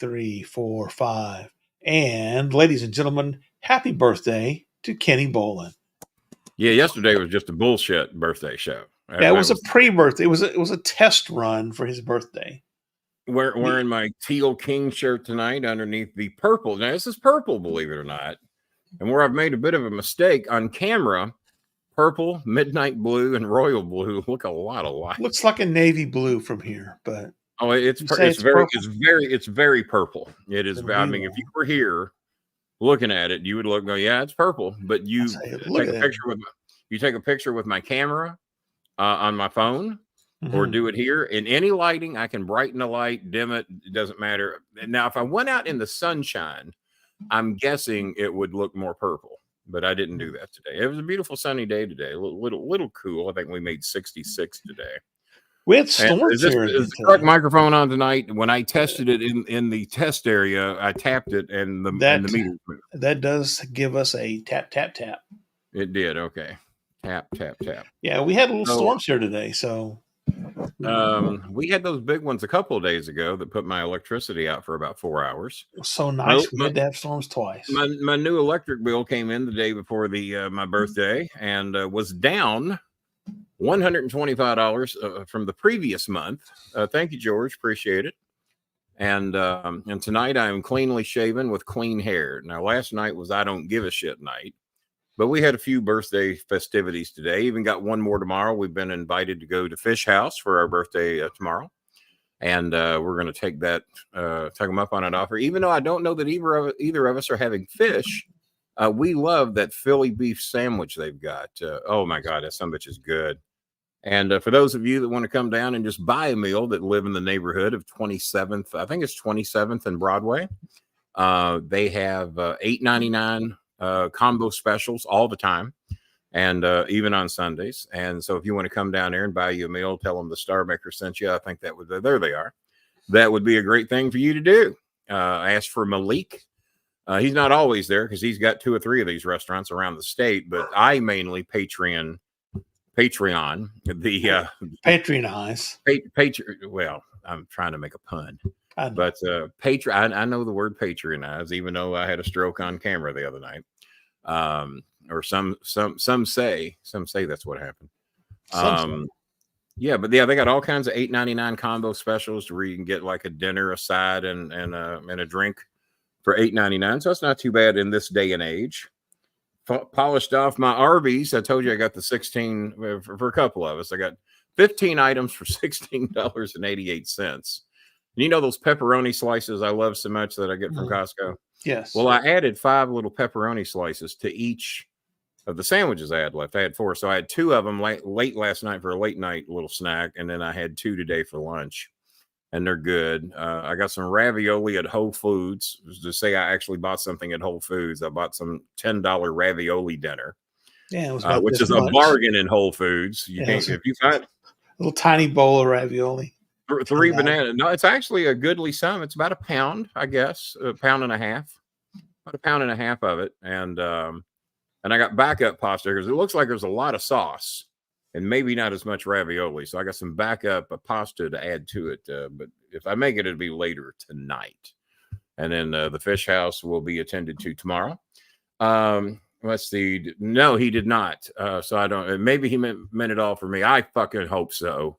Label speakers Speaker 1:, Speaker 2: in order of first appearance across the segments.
Speaker 1: 3, 4, 5. And ladies and gentlemen, happy birthday to Kenny Bolin.
Speaker 2: Yeah, yesterday was just a bullshit birthday show.
Speaker 1: Yeah, it was a pre-birthday. It was a test run for his birthday.
Speaker 2: Wearing my teal king shirt tonight underneath the purple. Now this is purple, believe it or not. And where I've made a bit of a mistake on camera, purple, midnight blue, and royal blue look a lot alike.
Speaker 1: Looks like a navy blue from here, but
Speaker 2: it's very purple. It is. I mean, if you were here looking at it, you would look. Go, yeah, it's purple. But you take a picture with my camera on my phone. Mm-hmm. Or do it here in any lighting. I can brighten the light, dim it. It doesn't matter. Now, if I went out in the sunshine, I'm guessing it would look more purple, but I didn't do that today. It was a beautiful sunny day today. A little cool. I think we made 66 today.
Speaker 1: We had storms here.
Speaker 2: Is the correct microphone on tonight? When I tested it in the test area, I tapped it and the meter moved.
Speaker 1: That does give us a tap, tap, tap.
Speaker 2: It did. Okay. Tap, tap, tap.
Speaker 1: Yeah, we had little storms here today, so.
Speaker 2: We had those big ones a couple of days ago that put my electricity out for about 4 hours.
Speaker 1: It was so nice. We had to have storms twice.
Speaker 2: My new electric bill came in the day before my birthday and was down $125 from the previous month. Thank you, George. Appreciate it. And tonight I am cleanly shaven with clean hair. Now, last night was I don't give a shit night. But we had a few birthday festivities today. Even got one more tomorrow. We've been invited to go to Fish House for our birthday tomorrow. And we're going to take them up on an offer. Even though I don't know that either of us are having fish, we love that Philly beef sandwich they've got. Oh, my God, that son bitch is good. And for those of you that want to come down and just buy a meal that live in the neighborhood of 27th, I think it's 27th and Broadway, they have $8.99 combo specials all the time, and even on Sundays. And so if you want to come down there and buy you a meal, tell them the Starmaker sent you. I think that would, there they are. That would be a great thing for you to do. Ask for Malik. He's not always there because he's got 2 or 3 of these restaurants around the state, but I mainly Patreon the
Speaker 1: patronize.
Speaker 2: Well, I'm trying to make a pun. But I know the word patronize, even though I had a stroke on camera the other night. Or some say that's what happened. Yeah, but yeah, they got all kinds of $8.99 combo specials where you can get like a dinner, a side, and a drink for $8.99. So it's not too bad in this day and age. Polished off my Arby's. I told you I got the 16 for a couple of us. I got 15 items for $16.88. You know those pepperoni slices I love so much that I get from Costco?
Speaker 1: Yes.
Speaker 2: Well, I added 5 little pepperoni slices to each of the sandwiches I had left. I had 4. So I had 2 of them late last night for a late night little snack. And then I had 2 today for lunch. And they're good. I got some ravioli at Whole Foods. To say I actually bought something at Whole Foods. I bought some $10 ravioli dinner.
Speaker 1: Yeah, it was
Speaker 2: which is a bargain in Whole Foods. You can't, if you find
Speaker 1: a little tiny bowl of ravioli.
Speaker 2: 3 bananas. No, it's actually a goodly sum. It's about a pound, I guess, a pound and a half, about a pound and a half of it. And I got backup pasta because it looks like there's a lot of sauce and maybe not as much ravioli. So I got some backup pasta to add to it. But if I make it, it'll be later tonight. And then the Fish House will be attended to tomorrow. Let's see. No, he did not. So I don't. Maybe he meant it all for me. I fucking hope so.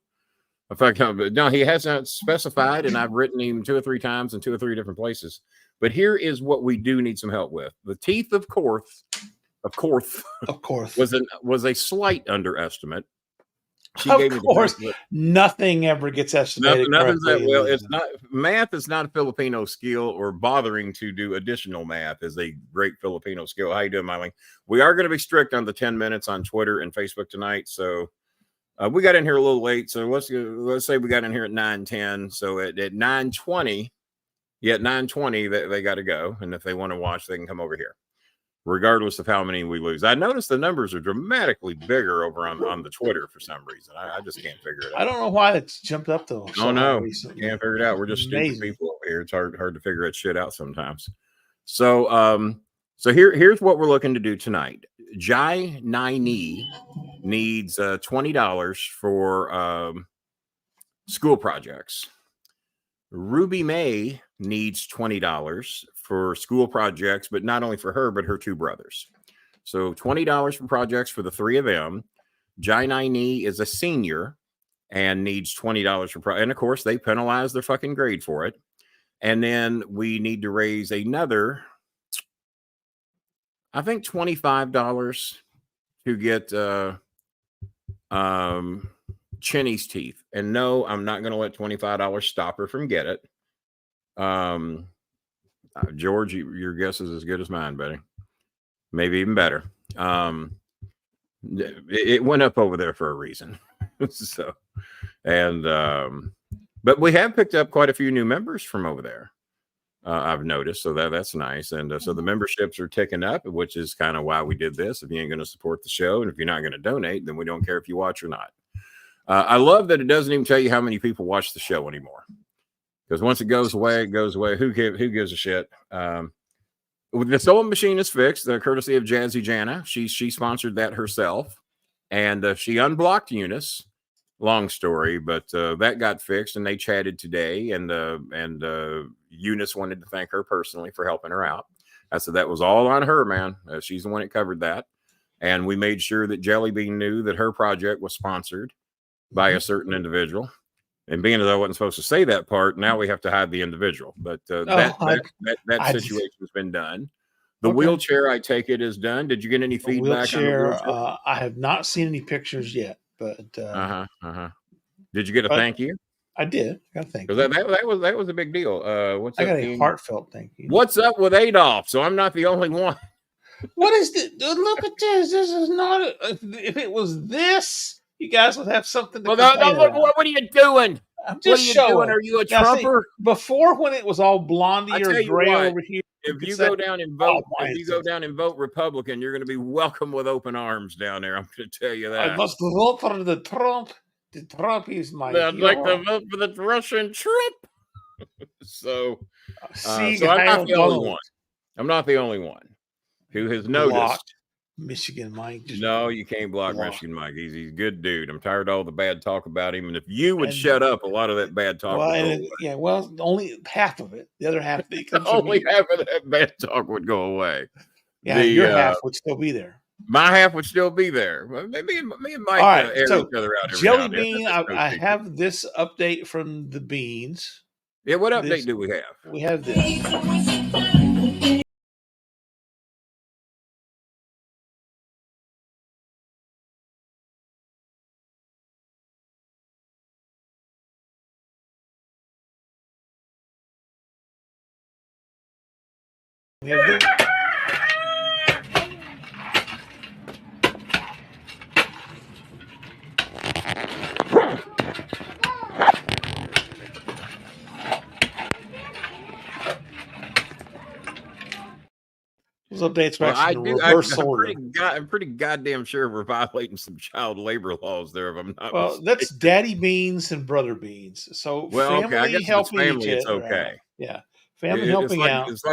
Speaker 2: No, he hasn't specified, and I've written him 2 or 3 times in 2 or 3 different places. But here is what we do need some help with. The teeth of course, was a slight underestimate.
Speaker 1: Of course, nothing ever gets estimated.
Speaker 2: Nothing's that well. It's not math is not a Filipino skill, or bothering to do additional math is a great Filipino skill. How you doing, Myling? We are going to be strict on the 10 minutes on Twitter and Facebook tonight, so. We got in here a little late, so let's say we got in here at 9:10. So at 9:20, at 9:20 they got to go, and if they want to watch, they can come over here, regardless of how many we lose. I noticed the numbers are dramatically bigger over on the Twitter for some reason. I just can't figure it out.
Speaker 1: I don't know why it's jumped up though.
Speaker 2: Oh no, can't figure it out. We're just stupid people over here. It's hard to figure that shit out sometimes. So here's what we're looking to do tonight. Jai Naini needs $20 for school projects. Ruby May needs $20 for school projects, but not only for her, but her two brothers. So $20 for projects for the three of them. Jainai is a senior and needs $20 for and of course they penalize their fucking grade for it. And then we need to raise another, I think $25 to get Chinny's teeth. And no, I'm not going to let $25 stop her from get it. George, your guess is as good as mine, buddy. Maybe even better. It went up over there for a reason. So, and but we have picked up quite a few new members from over there. I've noticed, so that's nice. And so the memberships are ticking up, which is kind of why we did this. If you ain't going to support the show, and if you're not going to donate, then we don't care if you watch or not. I love that it doesn't even tell you how many people watch the show anymore, because once it goes away, it goes away. Who gives a shit? The sewing machine is fixed, courtesy of Jazzy Jana. She sponsored that herself, and she unblocked Eunice. Long story, but that got fixed, and they chatted today, and Eunice wanted to thank her personally for helping her out. I said that was all on her, man. She's the one that covered that, and we made sure that Jellybean knew that her project was sponsored by a certain individual. And being as I wasn't supposed to say that part, now we have to hide the individual. But that situation has been done. The wheelchair, I take it, is done. Did you get any feedback on the wheelchair?
Speaker 1: I have not seen any pictures yet, but
Speaker 2: Did you get a thank you?
Speaker 1: I did. I got a thank you.
Speaker 2: That was a big deal. What's
Speaker 1: I got a heartfelt thank you.
Speaker 2: What's up with Adolf? So I'm not the only one.
Speaker 1: What is this? Look at this. This is not. If it was this, you guys would have something to complain about.
Speaker 2: What are you doing?
Speaker 1: I'm just showing.
Speaker 2: Are you a Trumper?
Speaker 1: Before, when it was all blondie or gray over here.
Speaker 2: If you go down and vote Republican, you're going to be welcome with open arms down there. I'm going to tell you that.
Speaker 1: I must vote for the Trump. The Trump is my
Speaker 2: I'd like to vote for the Russian Trump. So I'm not the only one. I'm not the only one who has noticed.
Speaker 1: Michigan Mike.
Speaker 2: No, you can't block Michigan Mike. He's a good dude. I'm tired of all the bad talk about him. And if you would shut up, a lot of that bad talk would go away.
Speaker 1: Only half of it. The other half that comes
Speaker 2: only half of that bad talk would go away.
Speaker 1: Yeah, your half would still be there.
Speaker 2: My half would still be there. Maybe me and Mike air each other out.
Speaker 1: Jellybean, I have this update from the beans.
Speaker 2: Yeah, what update do we have?
Speaker 1: We have this. We have this. Those updates are actually reverse order.
Speaker 2: I'm pretty goddamn sure we're violating some child labor laws there. If I'm not mistaken.
Speaker 1: That's Daddy Beans and Brother Beans. So family
Speaker 2: I guess
Speaker 1: helping
Speaker 2: family,
Speaker 1: each
Speaker 2: it's
Speaker 1: other.
Speaker 2: okay.
Speaker 1: Yeah, family helping out.
Speaker 2: It's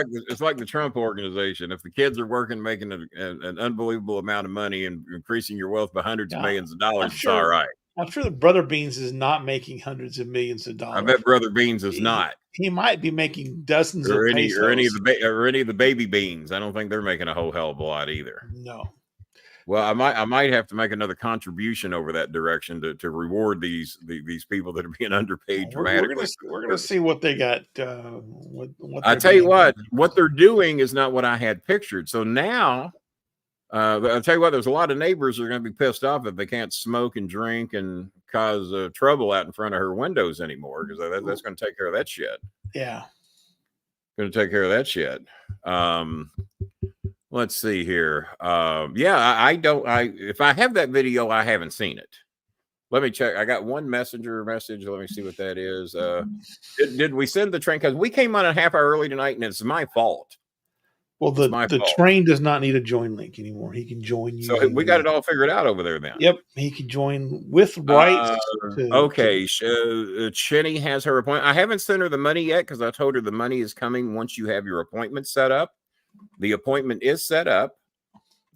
Speaker 2: like the Trump organization. If the kids are working, making an unbelievable amount of money and increasing your wealth by hundreds of millions of dollars, it's all right.
Speaker 1: I'm sure the Brother Beans is not making hundreds of millions of dollars.
Speaker 2: I bet Brother Beans is not.
Speaker 1: He might be making dozens
Speaker 2: or
Speaker 1: of
Speaker 2: any
Speaker 1: pesos.
Speaker 2: or any of the baby beans. I don't think they're making a whole hell of a lot either.
Speaker 1: No.
Speaker 2: Well, I might have to make another contribution over that direction to reward these people that are being underpaid dramatically.
Speaker 1: We're gonna see what they got.
Speaker 2: I tell you what they're doing is not what I had pictured. So now, I'll tell you what, there's a lot of neighbors that are going to be pissed off if they can't smoke and drink and cause trouble out in front of her windows anymore, because that's going to take care of that shit.
Speaker 1: Yeah,
Speaker 2: going to take care of that shit. Let's see here. If I have that video, I haven't seen it. Let me check. I got one messenger message. Let me see what that is. Did we send the train? Because we came on a half hour early tonight, and it's my fault.
Speaker 1: Well, the train does not need a join link anymore. He can join you.
Speaker 2: So we got it all figured out over there then.
Speaker 1: Yep. He can join with rights.
Speaker 2: Chinny has her appointment. I haven't sent her the money yet because I told her the money is coming once you have your appointment set up. The appointment is set up,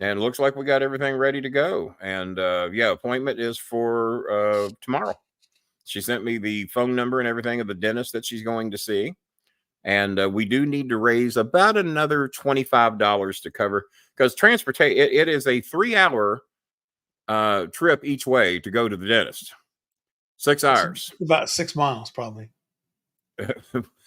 Speaker 2: and it looks like we got everything ready to go. And appointment is for tomorrow. She sent me the phone number and everything of the dentist that she's going to see. And we do need to raise about another $25 to cover, because transportation, it is a 3-hour trip each way to go to the dentist. 6 hours.
Speaker 1: It's about 6 miles, probably.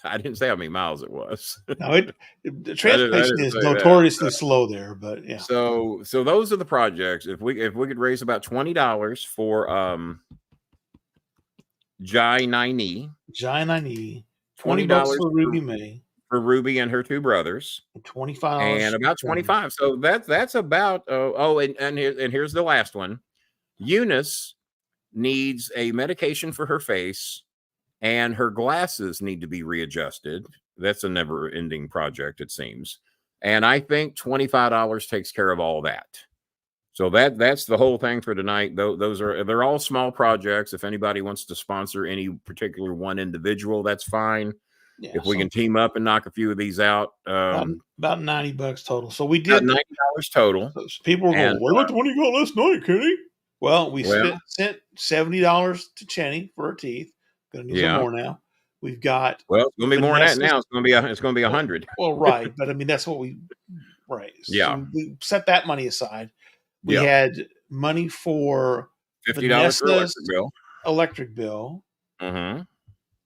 Speaker 2: I didn't say how many miles it was.
Speaker 1: No, the transportation is notoriously slow there, but yeah.
Speaker 2: So those are the projects. If we could raise about $20 for Jai Nini,
Speaker 1: $20 for Ruby May,
Speaker 2: for Ruby and her 2 brothers,
Speaker 1: $25,
Speaker 2: and about 25. So that's about. And here's the last one. Eunice needs a medication for her face, and her glasses need to be readjusted. That's a never-ending project, it seems. And I think $25 takes care of all that. So that's the whole thing for tonight. They're all small projects. If anybody wants to sponsor any particular one individual, that's fine. Yeah, if we can team up and knock a few of these out,
Speaker 1: about $90 total. So we did
Speaker 2: $90 total.
Speaker 1: So people were going, "What about the one you got last night, Kenny?" Well, we sent $70 to Chenny for her teeth. Gonna need some more now. We've got
Speaker 2: it's gonna be more than that now. It's gonna be 100.
Speaker 1: Well, right, but I mean that's what we So we set that money aside. We had money for
Speaker 2: $50 for
Speaker 1: electric bill.
Speaker 2: Mm-hmm.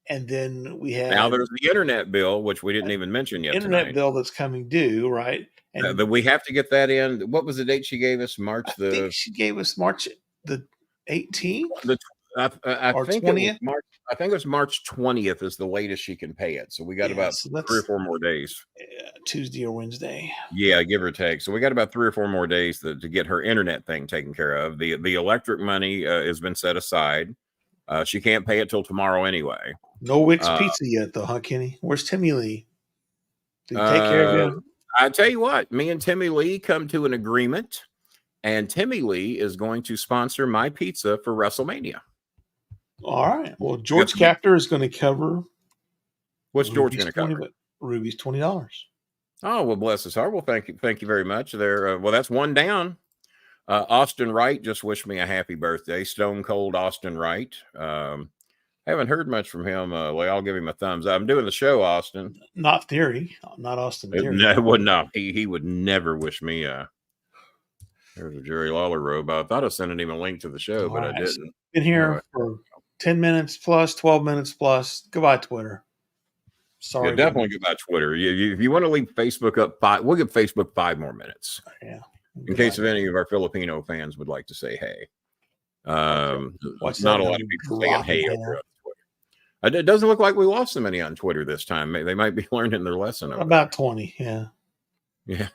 Speaker 1: And then we had
Speaker 2: now there's the internet bill, which we didn't even mention yet.
Speaker 1: Internet bill that's coming due, right?
Speaker 2: And we have to get that in. What was the date she gave us? I
Speaker 1: think she gave us March the 18th.
Speaker 2: I think
Speaker 1: 20th?
Speaker 2: It was March. I think it was March 20th is the latest she can pay it. So we got about 3 or 4 more days.
Speaker 1: Tuesday or Wednesday.
Speaker 2: Yeah, give or take. So we got about 3 or 4 more days to get her internet thing taken care of. The electric money has been set aside. She can't pay it till tomorrow anyway.
Speaker 1: No Wick's Pizza yet, though, huh, Kenny? Where's Timmy Lee? Did he take care of you?
Speaker 2: I tell you what, me and Timmy Lee come to an agreement, and Timmy Lee is going to sponsor my pizza for WrestleMania.
Speaker 1: All right. Well, George Captor is going to cover.
Speaker 2: What's George going to cover?
Speaker 1: Ruby's $20.
Speaker 2: Oh, well, bless his heart. Well, thank you very much. There. Well, that's one down. Austin Wright just wished me a happy birthday. Stone Cold Austin Wright. Haven't heard much from him. I'll give him a thumbs up. I'm doing the show, Austin.
Speaker 1: Not Theory. Not Austin Theory.
Speaker 2: No, he would never wish me. There's a Jerry Lawler robe. I thought I sent him a link to the show, but I didn't.
Speaker 1: Been here for 10 minutes plus, 12 minutes plus. Goodbye, Twitter. Sorry.
Speaker 2: Yeah, definitely goodbye, Twitter. If you want to leave Facebook up, we'll give Facebook 5 more minutes.
Speaker 1: Yeah.
Speaker 2: In case of any of our Filipino fans would like to say hey. Not a lot of people saying hey over on Twitter. It doesn't look like we lost so many on Twitter this time. They might be learning their lesson.
Speaker 1: About 20, yeah.
Speaker 2: Yeah.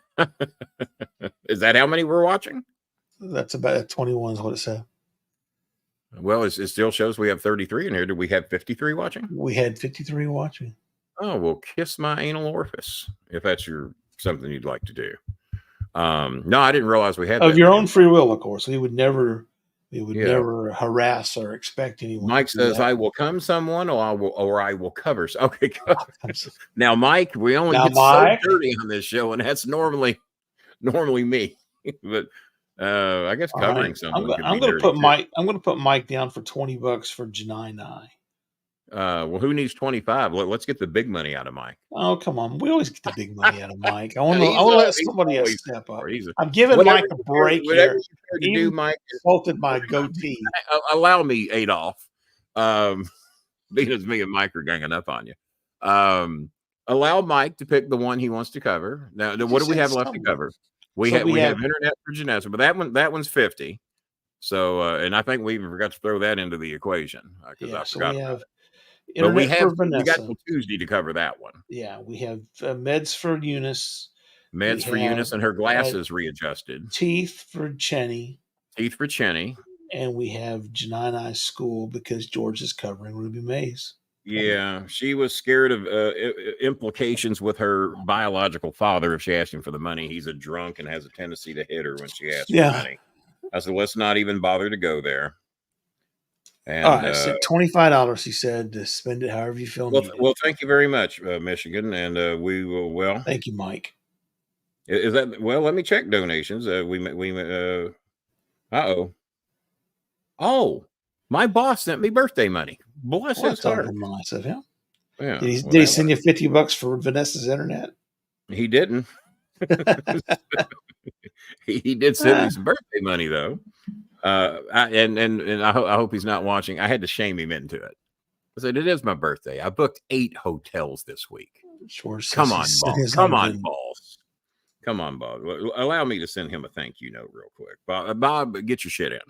Speaker 2: Is that how many we're watching?
Speaker 1: That's about 21 is what it said.
Speaker 2: Well, it still shows we have 33 in here. Did we have 53 watching?
Speaker 1: We had 53 watching.
Speaker 2: Oh, well, kiss my anal orifice if that's something you'd like to do. No, I didn't realize we had
Speaker 1: of your own free will, of course. We would never harass or expect anyone.
Speaker 2: Mike says, "I will come someone, or I will cover." Okay, now, Mike, we only get so dirty on this show, and that's normally me. But I guess covering someone.
Speaker 1: I'm going to put Mike. I'm going to put Mike down for $20 for Janai.
Speaker 2: Well, who needs 25? Let's get the big money out of Mike.
Speaker 1: Oh, come on. We always get the big money out of Mike. I want to let somebody else step up. I'm giving Mike a break here.
Speaker 2: Mike
Speaker 1: insulted my goatee.
Speaker 2: Allow me, Adolf. Because me and Mike are ganging up on you. Allow Mike to pick the one he wants to cover. Now, what do we have left to cover? We have internet for Janessa, but that one's 50. So, and I think we even forgot to throw that into the equation because I forgot about it. But we got till Tuesday to cover that one.
Speaker 1: Yeah, we have meds for Eunice.
Speaker 2: Meds for Eunice and her glasses readjusted.
Speaker 1: Teeth for Chenny.
Speaker 2: And
Speaker 1: we have Janai School because George is covering Ruby Mays.
Speaker 2: Yeah, she was scared of implications with her biological father if she asked him for the money. He's a drunk and has a tendency to hit her when she asks for money. I said, let's not even bother to go there. And,
Speaker 1: all right, so $25, he said, to spend it however you feel.
Speaker 2: Well, thank you very much, Michigan, and we will. Well,
Speaker 1: thank you, Mike.
Speaker 2: Is that well? Let me check donations. Oh, my boss sent me birthday money. Bless his heart.
Speaker 1: Nice of him.
Speaker 2: Yeah.
Speaker 1: Did he send you $50 for Vanessa's internet?
Speaker 2: He didn't. he did send me some birthday money though. And I hope he's not watching. I had to shame him into it. I said, it is my birthday. I booked 8 hotels this week. Come on, balls. Come on, balls. Come on, Bob. Allow me to send him a thank you note real quick. Bob, get your shit in.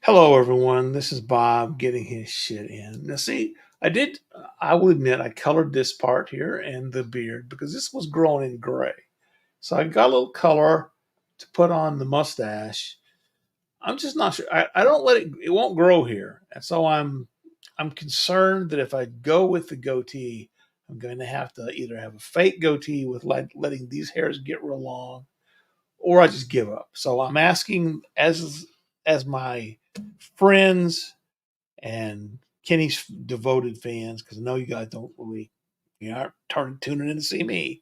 Speaker 1: Hello, everyone. This is Bob getting his shit in. Now, see, I will admit, I colored this part here and the beard because this was growing in gray. So I got a little color to put on the mustache. I'm just not sure. I don't let it won't grow here. And so I'm concerned that if I go with the goatee, I'm going to have to either have a fake goatee with letting these hairs get real long, or I just give up. So I'm asking as my friends and Kenny's devoted fans, because I know you guys don't really, you aren't tuning in to see me.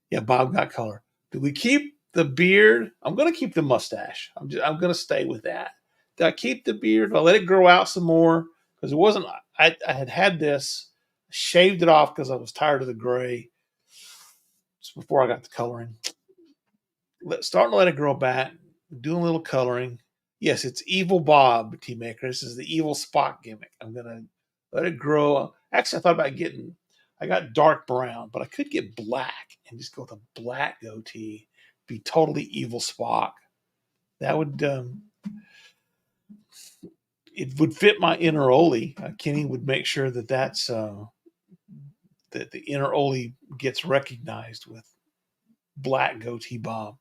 Speaker 1: Yeah, Bob got color. Do we keep the beard? I'm going to keep the mustache. I'm going to stay with that. Do I keep the beard? I'll let it grow out some more because it wasn't. I had this, shaved it off because I was tired of the gray. Just before I got the coloring, starting to let it grow back. Doing a little coloring. Yes, it's Evil Bob, T Maker. This is the evil Spock gimmick. I'm gonna let it grow. Actually, I thought about I got dark brown, but I could get black and just go with a black goatee. Be totally evil Spock. That would it would fit my inner Oli. Kenny would make sure that that the inner Oli gets recognized with black goatee Bob.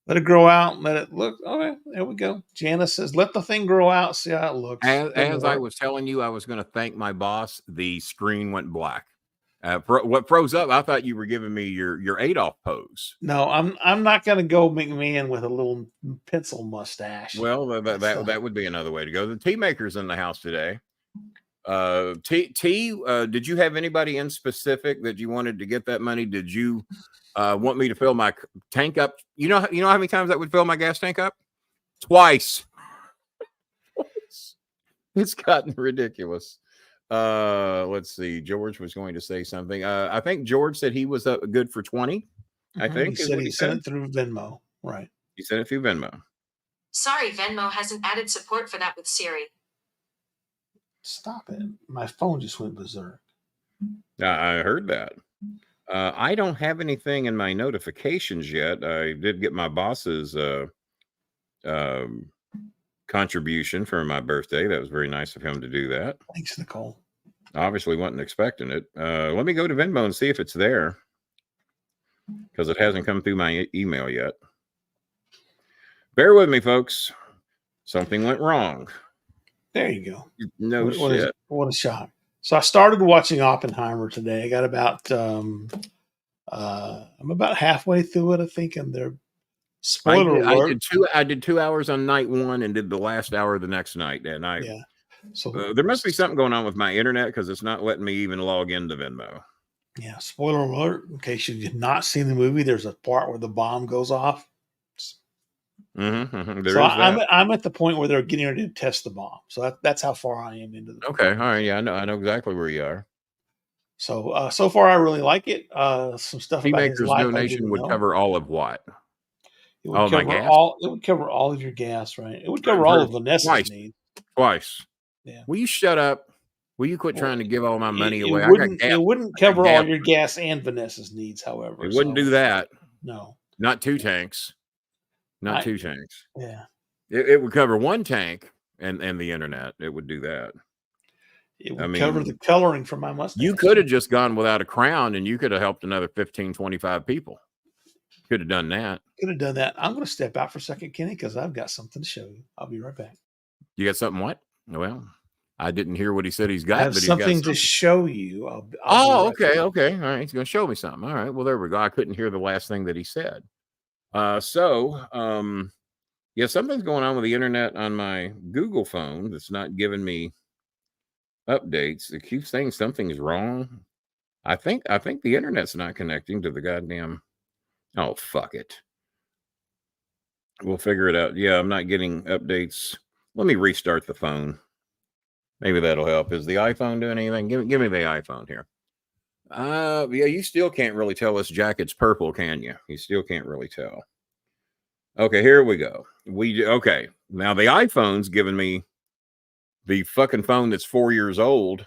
Speaker 1: Let it grow out. Let it look. Okay, there we go. Janice says, "Let the thing grow out. See how it looks."
Speaker 2: As I was telling you, I was going to thank my boss. The screen went black. What froze up? I thought you were giving me your Adolf pose.
Speaker 1: No, I'm not going to go McMahon with a little pencil mustache.
Speaker 2: Well, that would be another way to go. The tea maker's in the house today. Did you have anybody in specific that you wanted to get that money? Did you want me to fill my tank up? You know how many times that would fill my gas tank up? Twice. It's gotten ridiculous. Let's see. George was going to say something. I think George said he was good for 20. I think
Speaker 1: he sent it through Venmo. Right.
Speaker 2: He sent it through Venmo.
Speaker 3: Sorry, Venmo hasn't added support for that with Siri.
Speaker 1: Stop it. My phone just went berserk.
Speaker 2: I heard that. I don't have anything in my notifications yet. I did get my boss's contribution for my birthday. That was very nice of him to do that.
Speaker 1: Thanks, Nicole.
Speaker 2: Obviously wasn't expecting it. Let me go to Venmo and see if it's there, because it hasn't come through my email yet. Bear with me, folks. Something went wrong.
Speaker 1: There you go.
Speaker 2: No shit.
Speaker 1: What a shock. So I started watching Oppenheimer today. I got about I'm about halfway through it, I think, and they're spoiler alert.
Speaker 2: I did 2 hours on night 1 and did the last hour the next night. And so there must be something going on with my internet, because it's not letting me even log into Venmo.
Speaker 1: Yeah, spoiler alert. In case you did not see the movie, there's a part where the bomb goes off. So I'm at the point where they're getting ready to test the bomb. So that's how far I am into the
Speaker 2: Okay, all right, yeah, I know exactly where you are.
Speaker 1: So far I really like it. Some stuff about his life
Speaker 2: donation would cover all of what?
Speaker 1: It would cover all of your gas, right? It would cover all of Vanessa's needs.
Speaker 2: Twice.
Speaker 1: Yeah.
Speaker 2: Will you shut up? Will you quit trying to give all my money away?
Speaker 1: It wouldn't cover all your gas and Vanessa's needs, however.
Speaker 2: It wouldn't do that.
Speaker 1: No.
Speaker 2: Not 2 tanks. Not 2 tanks.
Speaker 1: Yeah.
Speaker 2: It would cover 1 tank and the internet. It would do that.
Speaker 1: It would cover the coloring for my mustache.
Speaker 2: You could have just gone without a crown, and you could have helped another 15, 25 people. Could have done that.
Speaker 1: Could have done that. I'm going to step out for a second, Kenny, because I've got something to show you. I'll be right back.
Speaker 2: You got something what? Well, I didn't hear what he said he's got.
Speaker 1: I have something to show you.
Speaker 2: Okay. All right. He's going to show me something. All right. Well, there we go. I couldn't hear the last thing that he said. Yeah, something's going on with the internet on my Google phone that's not giving me updates. It keeps saying something's wrong. I think the internet's not connecting to the goddamn. Oh, fuck it. We'll figure it out. Yeah, I'm not getting updates. Let me restart the phone. Maybe that'll help. Is the iPhone doing anything? Give me the iPhone here. Yeah, you still can't really tell this jacket's purple, can you? You still can't really tell. Okay, here we go. Okay. Now the iPhone's giving me the fucking phone that's 4 years old.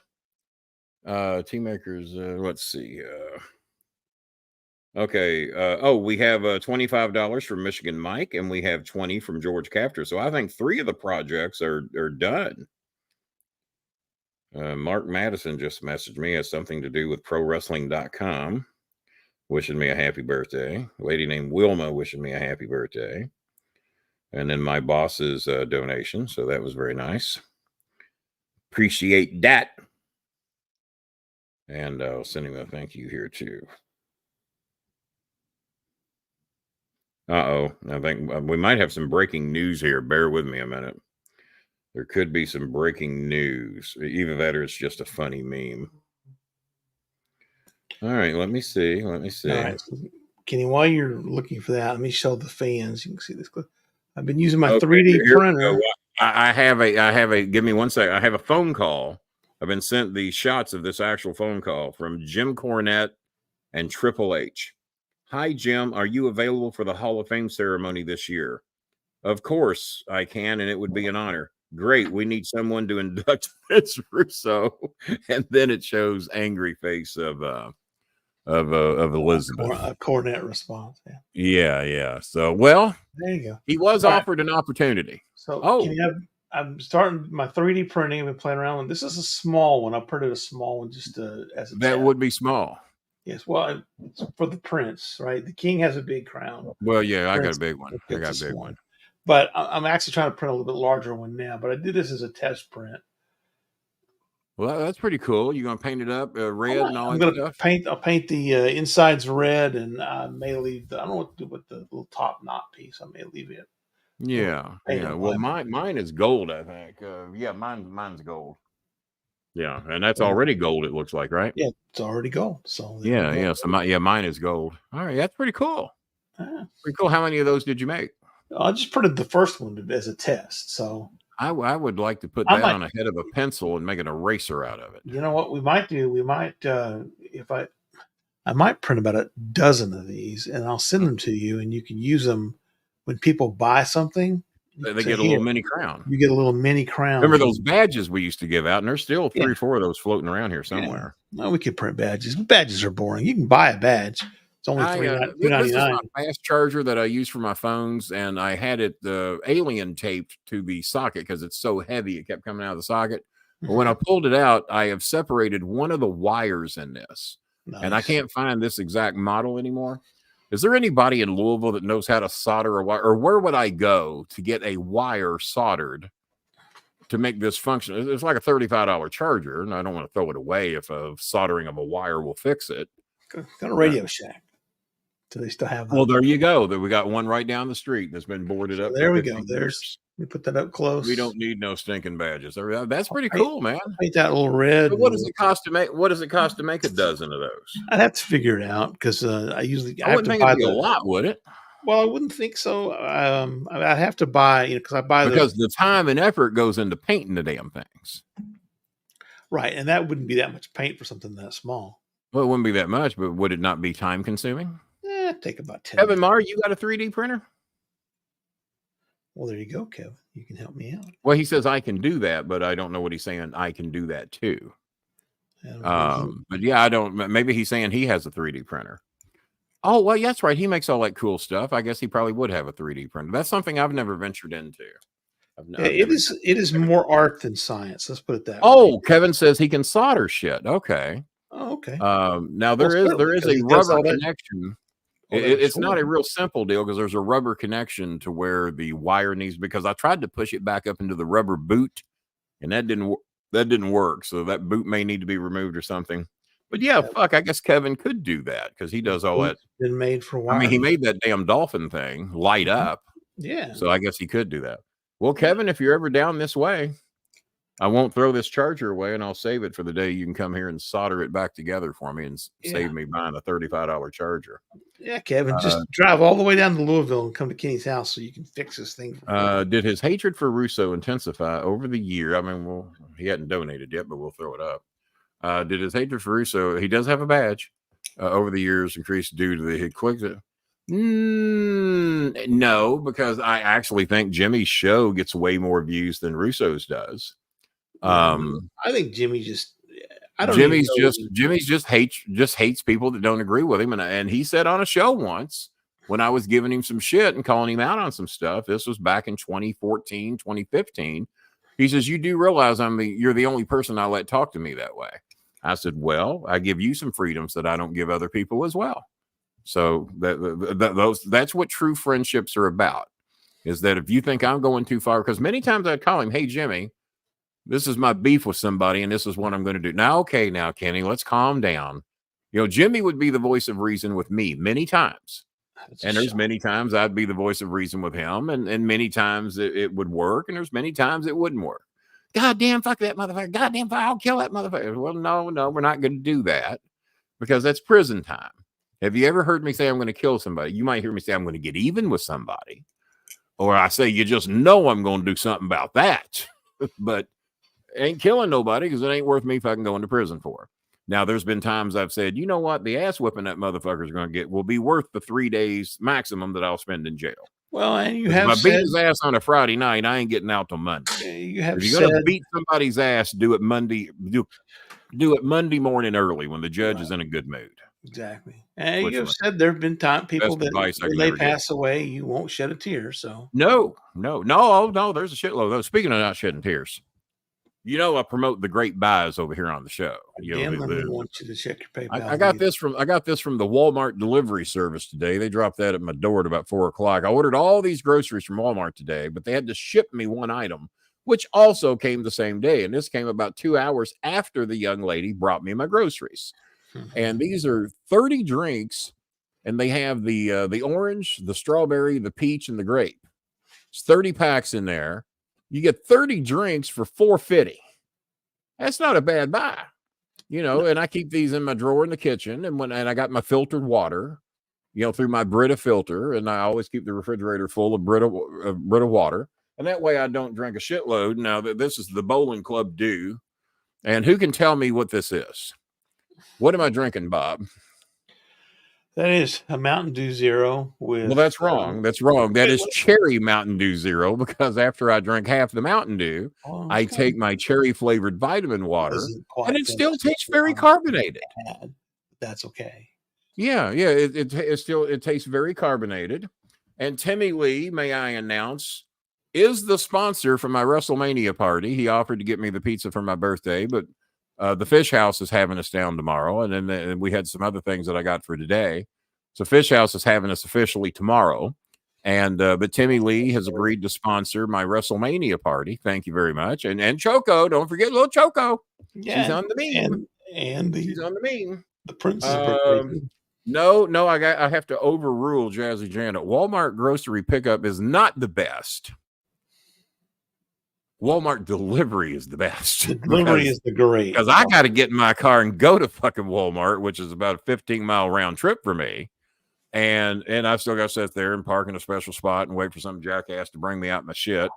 Speaker 2: Team makers, let's see. Okay. We have $25 from Michigan Mike, and we have 20 from George Captor. So I think 3 of the projects are done. Mark Madison just messaged me. It has something to do with ProWrestling.com, wishing me a happy birthday. A lady named Wilma wishing me a happy birthday. And then my boss's donation. So that was very nice. Appreciate that. And I'll send him a thank you here too. I think we might have some breaking news here. Bear with me a minute. There could be some breaking news. Either that or it's just a funny meme. All right, let me see. All right,
Speaker 1: so Kenny, while you're looking for that, let me show the fans. You can see this clip. I've been using my
Speaker 2: Okay,
Speaker 1: 3D printer.
Speaker 2: I have a. Give me 1 second. I have a phone call. I've been sent the shots of this actual phone call from Jim Cornette and Triple H. Hi, Jim. Are you available for the Hall of Fame ceremony this year? Of course I can, and it would be an honor. Great. We need someone to induct Vince Russo. And then it shows angry face of Elizabeth.
Speaker 1: A Cornette response.
Speaker 2: Yeah. So, well,
Speaker 1: there you go.
Speaker 2: He was offered an opportunity.
Speaker 1: So, I'm starting my 3D printing. I've been playing around with. This is a small one. I printed a small one just as a
Speaker 2: that
Speaker 1: test.
Speaker 2: would be small.
Speaker 1: Yes, well, it's for the prince, right? The king has a big crown.
Speaker 2: Well, yeah, I got a big one. One.
Speaker 1: But I'm actually trying to print a little bit larger one now. But I did this as a test print.
Speaker 2: Well, that's pretty cool. You're gonna paint it up red and all that stuff.
Speaker 1: I'll paint the insides red, and I may leave. I don't know what to do with the little top knot piece. I may leave it.
Speaker 2: Yeah. Well, mine is gold. I think. Mine's gold. Yeah, and that's already gold. It looks like, right?
Speaker 1: Yeah, it's already gold. So
Speaker 2: yeah. So mine is gold. All right, that's pretty cool. Pretty cool. How many of those did you make?
Speaker 1: I just printed the first one as a test. So
Speaker 2: I would like to put that on a head of a pencil and make an eraser out of it.
Speaker 1: You know what we might do? We might I might print about a dozen of these, and I'll send them to you, and you can use them when people buy something.
Speaker 2: They get a little mini crown.
Speaker 1: You get a little mini crown.
Speaker 2: Remember those badges we used to give out, and there's still 3 or 4 of those floating around here somewhere.
Speaker 1: Yeah. No, we could print badges. Badges are boring. You can buy a badge. It's only $3.99.
Speaker 2: This is my fast charger that I use for my phones, and I had it alien taped to the socket because it's so heavy it kept coming out of the socket. But when I pulled it out, I have separated one of the wires in this, and I can't find this exact model anymore. Is there anybody in Louisville that knows how to solder a wire, or where would I go to get a wire soldered to make this function? It's like a $35 charger, and I don't want to throw it away if a soldering of a wire will fix it.
Speaker 1: Go to Radio Shack. Do they still have that?
Speaker 2: Well, there you go. We got one right down the street that's been boarded up.
Speaker 1: There we go. We put that up close.
Speaker 2: We don't need no stinking badges. That's pretty cool, man.
Speaker 1: Paint that little red.
Speaker 2: What does it cost to make? What does it cost to make a dozen of those?
Speaker 1: I'd have to figure it out because I
Speaker 2: wouldn't think it'd be a lot, would it?
Speaker 1: Well, I wouldn't think so. I'd have to buy, because I buy
Speaker 2: because the time and effort goes into painting the damn things.
Speaker 1: Right, and that wouldn't be that much paint for something that small.
Speaker 2: Well, it wouldn't be that much, but would it not be time consuming?
Speaker 1: Take about 10
Speaker 2: Kevin Marr, you got a 3D printer?
Speaker 1: Well, there you go, Kevin. You can help me out.
Speaker 2: Well, he says I can do that, but I don't know what he's saying. I can do that too. But yeah, I don't. Maybe he's saying he has a 3D printer. Oh, well, that's right. He makes all that cool stuff. I guess he probably would have a 3D printer. That's something I've never ventured into.
Speaker 1: It is more art than science. Let's put it that way.
Speaker 2: Oh, Kevin says he can solder shit. Okay.
Speaker 1: Oh, okay.
Speaker 2: Now there is a rubber connection. It's not a real simple deal because there's a rubber connection to where the wire needs, because I tried to push it back up into the rubber boot and that didn't work. So that boot may need to be removed or something. But yeah, fuck, I guess Kevin could do that because he does all that.
Speaker 1: Been made for a while.
Speaker 2: I mean, he made that damn dolphin thing light up.
Speaker 1: Yeah.
Speaker 2: So I guess he could do that. Well, Kevin, if you're ever down this way, I won't throw this charger away, and I'll save it for the day you can come here and solder it back together for me and save me buying a $35 charger.
Speaker 1: Yeah, Kevin, just drive all the way down to Louisville and come to Kenny's house so you can fix this thing.
Speaker 2: Did his hatred for Russo intensify over the year? I mean, well, He hadn't donated yet, but we'll throw it up. Did his hatred for Russo? He does have a badge. Over the years, increased due to the quick. No, because I actually think Jimmy's show gets way more views than Russo's does.
Speaker 1: I think Jimmy just. I don't
Speaker 2: Jimmy's
Speaker 1: even know.
Speaker 2: Jimmy's just hates people that don't agree with him, and he said on a show once when I was giving him some shit and calling him out on some stuff. This was back in 2014, 2015. He says, "You do realize you're the only person I let talk to me that way." I said, "Well, I give you some freedoms that I don't give other people as well." So that's what true friendships are about. Is that if you think I'm going too far, because many times I'd call him, "Hey, Jimmy, this is my beef with somebody, and this is what I'm going to do." Now, okay, now, Kenny, let's calm down. Jimmy would be the voice of reason with me many times. And there's many times I'd be the voice of reason with him, and many times it would work, and there's many times it wouldn't work. Goddamn, fuck that motherfucker. Goddamn, I'll kill that motherfucker. Well, no, we're not going to do that because that's prison time. Have you ever heard me say I'm going to kill somebody? You might hear me say I'm going to get even with somebody. Or I say, you just know I'm going to do something about that. But ain't killing nobody because it ain't worth me fucking going to prison for. Now, there's been times I've said, you know what? The ass whipping that motherfucker's going to get will be worth the 3 days maximum that I'll spend in jail.
Speaker 1: Well, and you have
Speaker 2: if I beat his ass on a Friday night, I ain't getting out till Monday. If you're going to beat somebody's ass, do it Monday. Do it Monday morning early when the judge is in a good mood.
Speaker 1: Exactly. And you have said there have been people that when they pass away, you won't shed a tear. So
Speaker 2: no. There's a shitload of those. Speaking of not shedding tears, I promote the great buys over here on the show.
Speaker 1: Again, let me want you to check your PayPal.
Speaker 2: I got this from the Walmart delivery service today. They dropped that at my door at about 4:00. I ordered all these groceries from Walmart today, but they had to ship me one item, which also came the same day. And this came about 2 hours after the young lady brought me my groceries. And these are 30 drinks, and they have the orange, the strawberry, the peach, and the grape. It's 30 packs in there. You get 30 drinks for $4.50. That's not a bad buy, And I keep these in my drawer in the kitchen, and I got my filtered water, through my Brita filter, and I always keep the refrigerator full of Brita water, and that way I don't drink a shitload. Now this is the Bolin Club Dew, and who can tell me what this is? What am I drinking, Bob?
Speaker 1: That is a Mountain Dew Zero with.
Speaker 2: Well, that's wrong. That's wrong. That is cherry Mountain Dew Zero, because after I drink half the Mountain Dew, I take my cherry flavored vitamin water, and it still tastes very carbonated.
Speaker 1: That's okay.
Speaker 2: Yeah. It tastes very carbonated. And Timmy Lee, may I announce, is the sponsor for my WrestleMania party. He offered to get me the pizza for my birthday, but the Fish House is having us down tomorrow, and then we had some other things that I got for today. So Fish House is having us officially tomorrow, and but Timmy Lee has agreed to sponsor my WrestleMania party. Thank you very much, and Choco, don't forget little Choco.
Speaker 1: Yeah,
Speaker 2: she's on the meme,
Speaker 1: and
Speaker 2: she's on the meme.
Speaker 1: The princess.
Speaker 2: No, I have to overrule Jazzy Janet. Walmart grocery pickup is not the best. Walmart delivery is the best.
Speaker 1: Delivery is the great.
Speaker 2: Because I got to get in my car and go to fucking Walmart, which is about a 15-mile round trip for me. And I've still got to sit there and park in a special spot and wait for some jackass to bring me out my shit.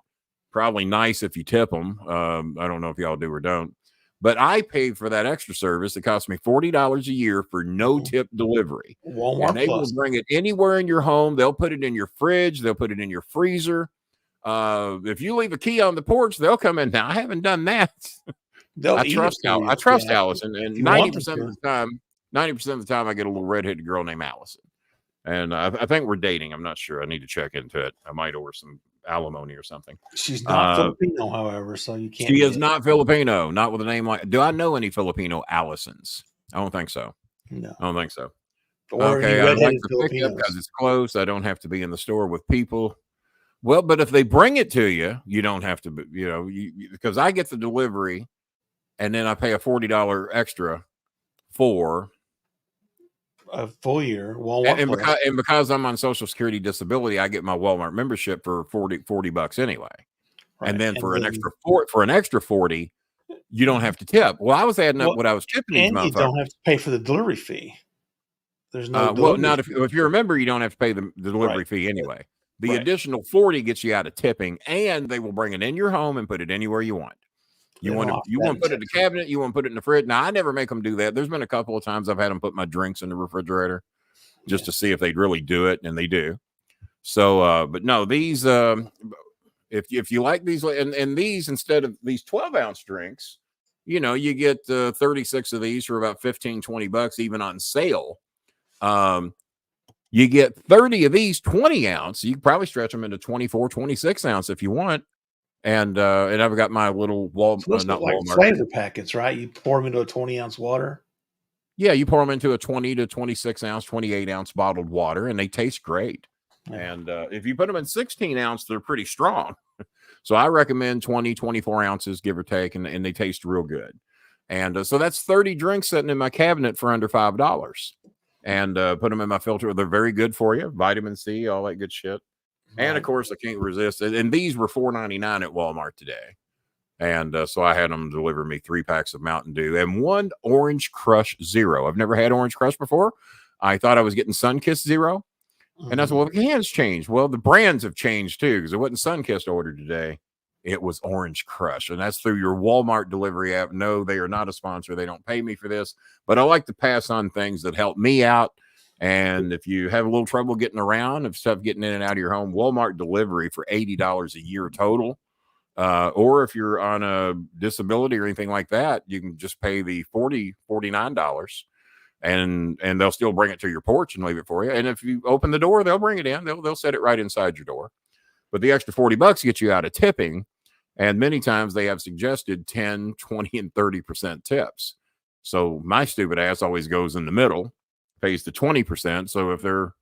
Speaker 2: Probably nice if you tip them. I don't know if y'all do or don't. But I paid for that extra service. It cost me $40 a year for no tip delivery.
Speaker 1: Walmart
Speaker 2: and they will bring it anywhere in your home. They'll put it in your fridge. They'll put it in your freezer. If you leave a key on the porch, they'll come in. Now, I haven't done that. I trust Allison, and 90% of the time, 90% of the time, I get a little redheaded girl named Allison, and I think we're dating. I'm not sure. I need to check into it. I might order some alimony or something.
Speaker 1: She's not Filipino, however, so you can't.
Speaker 2: She is not Filipino. Not with a name like. Do I know any Filipino Allisons? I don't think so.
Speaker 1: No,
Speaker 2: I don't think so.
Speaker 1: Or
Speaker 2: okay, I like to pick up because it's close. I don't have to be in the store with people. Well, but if they bring it to you, you don't have to, because I get the delivery and then I pay a $40 extra for
Speaker 1: a full year Walmart.
Speaker 2: And because I'm on Social Security disability, I get my Walmart membership for $40 anyway. Right. And then for an extra 40, you don't have to tip. Well, I was adding up what I was tipping.
Speaker 1: And you don't have to pay for the delivery fee. There's no
Speaker 2: not if you remember, you don't have to pay the delivery fee anyway. The additional 40 gets you out of tipping, and they will bring it in your home and put it anywhere you want. You
Speaker 1: They don't
Speaker 2: want to
Speaker 1: offer
Speaker 2: you
Speaker 1: that
Speaker 2: want
Speaker 1: in
Speaker 2: to put it in the
Speaker 1: Texas.
Speaker 2: cabinet. You want to put it in the fridge. Now I never make them do that. There's been a couple of times I've had them put my drinks in the refrigerator just
Speaker 1: Yeah.
Speaker 2: to see if they'd really do it, and they do. So, but no, these if you like these, and these instead of these 12-ounce drinks, you get 36 of these for about 15-20 bucks, even on sale. You get 30 of these 20-ounce. You can probably stretch them into 24, 26-ounce if you want. And I've got my little
Speaker 1: So those look
Speaker 2: not
Speaker 1: like
Speaker 2: Walmart.
Speaker 1: flavor packets, right? You pour them into a 20-ounce water.
Speaker 2: Yeah, you pour them into a 20 to 26-ounce, 28-ounce bottled water, and they taste great.
Speaker 1: Yeah.
Speaker 2: And if you put them in 16-ounce, they're pretty strong. So I recommend 20, 24 ounces, give or take, and they taste real good. And so that's 30 drinks sitting in my cabinet for under $5. And put them in my filter. They're very good for you. Vitamin C, all that good shit. And
Speaker 1: Right.
Speaker 2: of course, I can't resist it. And these were $4.99 at Walmart today. And so I had them deliver me 3 packs of Mountain Dew and 1 Orange Crush Zero. I've never had Orange Crush before. I thought I was getting Sunkist Zero. And that's,
Speaker 1: Mhm.
Speaker 2: well, the cans changed. Well, the brands have changed too, because it wasn't Sunkist ordered today. It was Orange Crush. And that's through your Walmart delivery app. No, they are not a sponsor. They don't pay me for this. But I like to pass on things that help me out. And if you have a little trouble getting around, if stuff getting in and out of your home, Walmart delivery for $80 a year total. Or if you're on a disability or anything like that, you can just pay the $49 and they'll still bring it to your porch and leave it for you. And if you open the door, they'll bring it in. They'll set it right inside your door. But the extra $40 gets you out of tipping. And many times they have suggested 10, 20, and 30% tips. So my stupid ass always goes in the middle, pays the 20%. So if they're,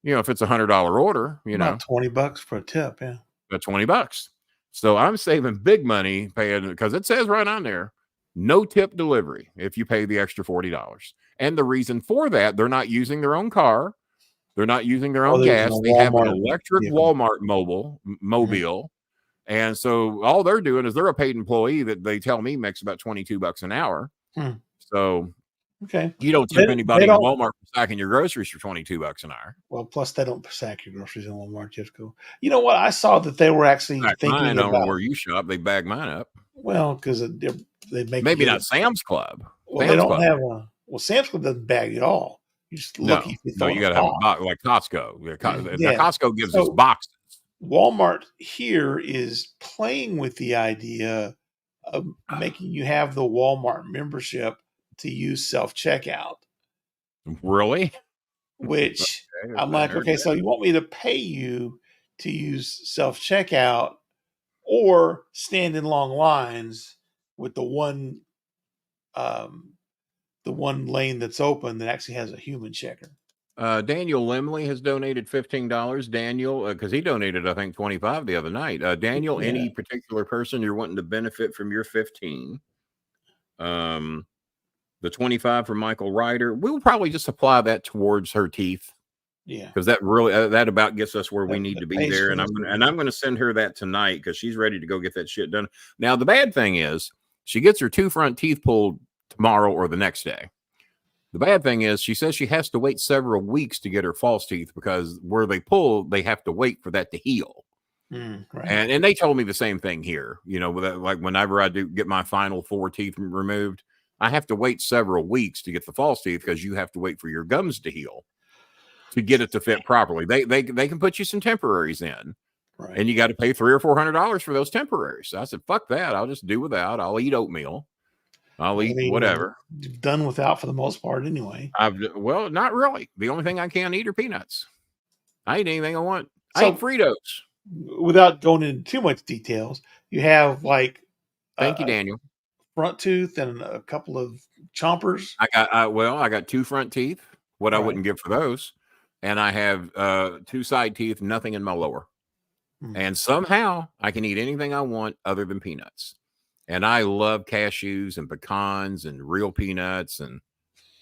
Speaker 2: if it's $100 order,
Speaker 1: About $20 for a tip. Yeah.
Speaker 2: that's $20. So I'm saving big money paying, because it says right on there, no tip delivery if you pay the extra $40. And the reason for that, they're not using their own car. They're not using their
Speaker 1: Oh,
Speaker 2: own
Speaker 1: they're using
Speaker 2: gas.
Speaker 1: a
Speaker 2: They have an
Speaker 1: Walmart
Speaker 2: electric
Speaker 1: vehicle.
Speaker 2: Walmart mobile. And so all they're doing is they're a paid employee that they tell me makes about $22 an hour.
Speaker 1: Hmm.
Speaker 2: So
Speaker 1: Okay.
Speaker 2: you don't
Speaker 1: They
Speaker 2: tip anybody in Walmart for stacking your groceries for $22 an hour.
Speaker 1: Well, plus they don't sack your groceries in Walmart. You have to go. You know what? I saw that they were actually
Speaker 2: Back
Speaker 1: thinking
Speaker 2: mine, I don't know
Speaker 1: about.
Speaker 2: where you shop. They bag mine up.
Speaker 1: Well, because they make
Speaker 2: Maybe
Speaker 1: you get
Speaker 2: not
Speaker 1: it.
Speaker 2: Sam's Club.
Speaker 1: Well, they
Speaker 2: Sam's
Speaker 1: don't
Speaker 2: Club.
Speaker 1: have a. Well, Sam's Club doesn't bag at all. You just lucky if you
Speaker 2: No,
Speaker 1: throw
Speaker 2: you
Speaker 1: in
Speaker 2: got
Speaker 1: a
Speaker 2: to have a
Speaker 1: box.
Speaker 2: box like Costco. The
Speaker 1: Yeah.
Speaker 2: Costco gives us
Speaker 1: So
Speaker 2: boxes.
Speaker 1: Walmart here is playing with the idea of making you have the Walmart membership to use self checkout.
Speaker 2: Really?
Speaker 1: Which
Speaker 2: Okay,
Speaker 1: I'm
Speaker 2: I
Speaker 1: like,
Speaker 2: heard
Speaker 1: okay, so you want me to pay you to use self checkout or stand in long lines with um, the one lane that's open that actually has a human checker.
Speaker 2: Daniel Limley has donated $15. Daniel, because he donated, I think, 25 the other night. Daniel,
Speaker 1: Yeah.
Speaker 2: any particular person you're wanting to benefit from your 15? The 25 from Michael Ryder, we'll probably just apply that towards her teeth.
Speaker 1: Yeah.
Speaker 2: Because that really that about gets us where we need
Speaker 1: that
Speaker 2: to be
Speaker 1: pays
Speaker 2: there.
Speaker 1: for
Speaker 2: And
Speaker 1: this.
Speaker 2: I'm gonna send her that tonight because she's ready to go get that shit done. Now the bad thing is she gets her 2 front teeth pulled tomorrow or the next day. The bad thing is she says she has to wait several weeks to get her false teeth because where they pull, they have to wait for that to heal.
Speaker 1: Right.
Speaker 2: And they told me the same thing here. With that, like whenever I do get my final 4 teeth removed, I have to wait several weeks to get the false teeth because you have to wait for your gums to heal to get it to fit properly. They can put you some temporaries in,
Speaker 1: Right.
Speaker 2: and you got to pay $300 or $400 for those temporaries. So I said, fuck that. I'll just do without. I'll eat oatmeal. I'll eat whatever.
Speaker 1: You've done without for the most part anyway.
Speaker 2: Well, not really. The only thing I can't eat are peanuts. I eat anything I want.
Speaker 1: So,
Speaker 2: I eat Fritos.
Speaker 1: Without going into too much details, you have like
Speaker 2: Thank you, Daniel.
Speaker 1: Front tooth and a couple of chompers.
Speaker 2: I got 2 front teeth. What I wouldn't give for those. And I have 2 side teeth, nothing in my lower. And somehow I can eat anything I want other than peanuts. And I love cashews and pecans and real peanuts. And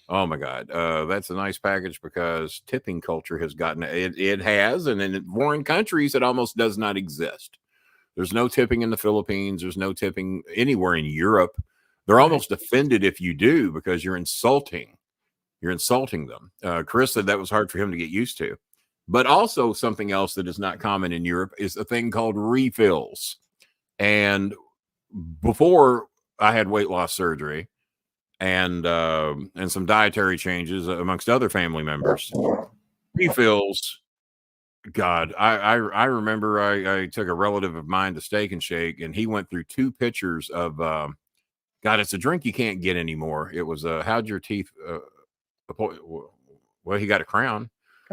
Speaker 2: oh my God, that's a nice package because tipping culture has gotten it. It has. And in foreign countries, it almost does not exist. There's no tipping in the Philippines. There's no tipping anywhere in Europe. They're almost offended if you do because you're insulting. You're insulting them. Chris said that was hard for him to get used to. But also something else that is not common in Europe is a thing called refills. And before I had weight loss surgery and some dietary changes amongst other family members. He feels, God, I remember I took a relative of mine to Steak and Shake, and he went through 2 pictures of God, it's a drink you can't get anymore. It was how'd your teeth well, he got a crown.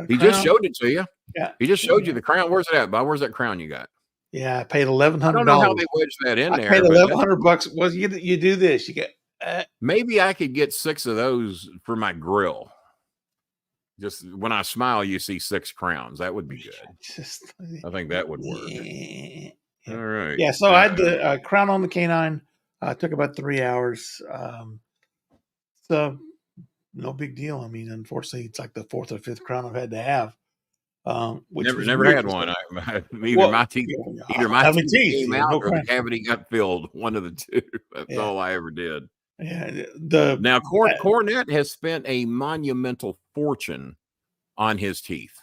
Speaker 2: He just showed it to you.
Speaker 1: Yeah.
Speaker 2: He just showed you the crown. Where's it at, Bob? Where's that crown you got?
Speaker 1: Yeah, I paid
Speaker 2: I don't know how they
Speaker 1: $1,100.
Speaker 2: wedged that in
Speaker 1: I
Speaker 2: there,
Speaker 1: paid
Speaker 2: but
Speaker 1: $1,100. Well, you do this. You get
Speaker 2: maybe I could get 6 of those for my grill. Just when I smile, you see 6 crowns. That would be good. I think that would work.
Speaker 1: Yeah.
Speaker 2: All right.
Speaker 1: Yeah, so I had the crown on the canine. Took about 3 hours. So no big deal. I mean, unfortunately, it's like the 4th or 5th crown I've had to have. Which
Speaker 2: never
Speaker 1: weird.
Speaker 2: had one. Either my teeth came out or the cavity got filled. One of the two. That's all I ever did.
Speaker 1: Yeah.
Speaker 2: Now Cornette has spent a monumental fortune on his teeth.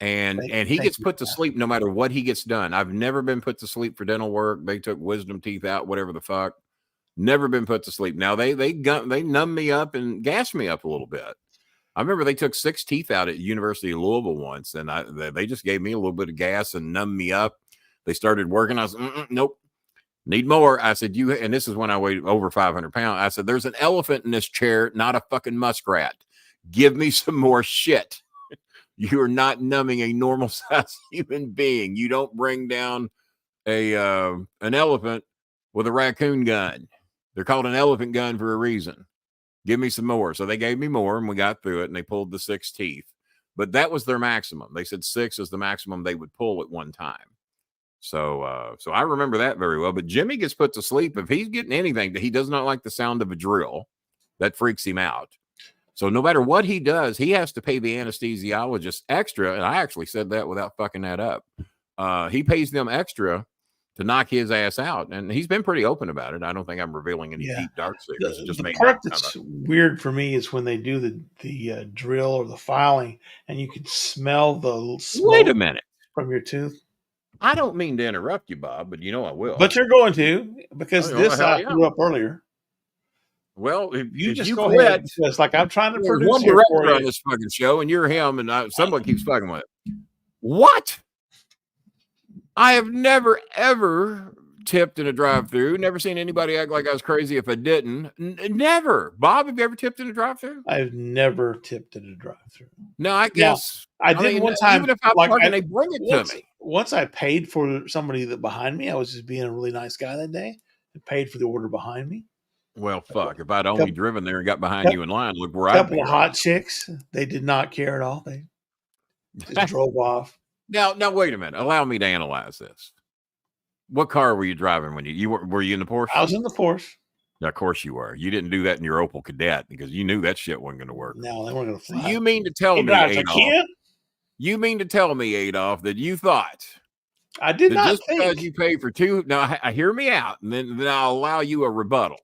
Speaker 2: And he gets put to sleep no matter what he gets done. I've never been put to sleep for dental work. They took wisdom teeth out, whatever the fuck. Never been put to sleep. Now they numb me up and gas me up a little bit. I remember they took 6 teeth out at University of Louisville once, and they just gave me a little bit of gas and numbed me up. They started working. I was nope, need more. I said and this is when I weighed over 500 pounds. I said, there's an elephant in this chair, not a fucking muskrat. Give me some more shit. You are not numbing a normal sized human being. You don't bring down an elephant with a raccoon gun. They're called an elephant gun for a reason. Give me some more. So they gave me more, and we got through it, and they pulled the 6 teeth. But that was their maximum. They said 6 is the maximum they would pull at one time. So I remember that very well. But Jimmy gets put to sleep. If he's getting anything, he does not like the sound of a drill. That freaks him out. So no matter what he does, he has to pay the anesthesiologist extra. And I actually said that without fucking that up. He pays them extra to knock his ass out. And he's been pretty open about it. I don't think I'm revealing any deep, dark secrets.
Speaker 1: The part that's weird for me is when they do the drill or the filing, and you can smell the smoke.
Speaker 2: Wait a minute.
Speaker 1: From your tooth.
Speaker 2: I don't mean to interrupt you, Bob, but you know I will.
Speaker 1: But you're going to, because I threw up earlier.
Speaker 2: Well, if
Speaker 1: you just
Speaker 2: you
Speaker 1: go
Speaker 2: quit,
Speaker 1: ahead. It's like I'm trying to produce
Speaker 2: one director on this fucking show, and you're him, and someone keeps fucking with it. What? I have never ever tipped in a drive-through. Never seen anybody act like I was crazy if I didn't. Never. Bob, have you ever tipped in a drive-through?
Speaker 1: I've never tipped in a drive-through.
Speaker 2: No, I guess
Speaker 1: I did one time.
Speaker 2: Even if I'm parking, they bring it to me.
Speaker 1: Once I paid for somebody that behind me. I was just being a really nice guy that day and paid for the order behind me.
Speaker 2: Well, fuck. If I'd only driven there and got behind you in line, look where I'd be.
Speaker 1: A couple of hot chicks. They did not care at all. They just drove off.
Speaker 2: Now, wait a minute. Allow me to analyze this. What car were you driving when you were you in the Porsche?
Speaker 1: I was in the Porsche.
Speaker 2: Now, of course you were. You didn't do that in your Opel Kadett because you knew that shit wasn't going to work.
Speaker 1: No, they weren't going to fly.
Speaker 2: You mean to tell me, Adolf? You mean to tell me, Adolf, that you thought
Speaker 1: I did not
Speaker 2: just
Speaker 1: think.
Speaker 2: because you paid for 2? Now, hear me out, and then I'll allow you a rebuttal.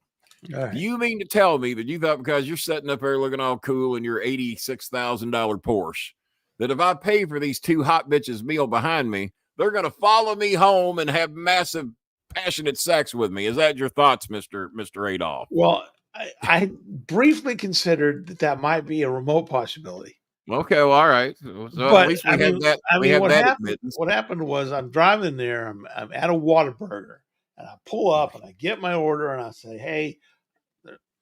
Speaker 1: Right.
Speaker 2: You mean to tell me that you thought because you're sitting up there looking all cool in your $86,000 Porsche, that if I pay for these 2 hot bitches meal behind me, they're going to follow me home and have massive, passionate sex with me? Is that your thoughts, Mr. Adolf?
Speaker 1: Well, I briefly considered that might be a remote possibility.
Speaker 2: Okay, well, all right. So
Speaker 1: but
Speaker 2: at least we had that.
Speaker 1: What happened was I'm driving there. I'm at a Whataburger, and I pull up and I get my order, and I say, "Hey,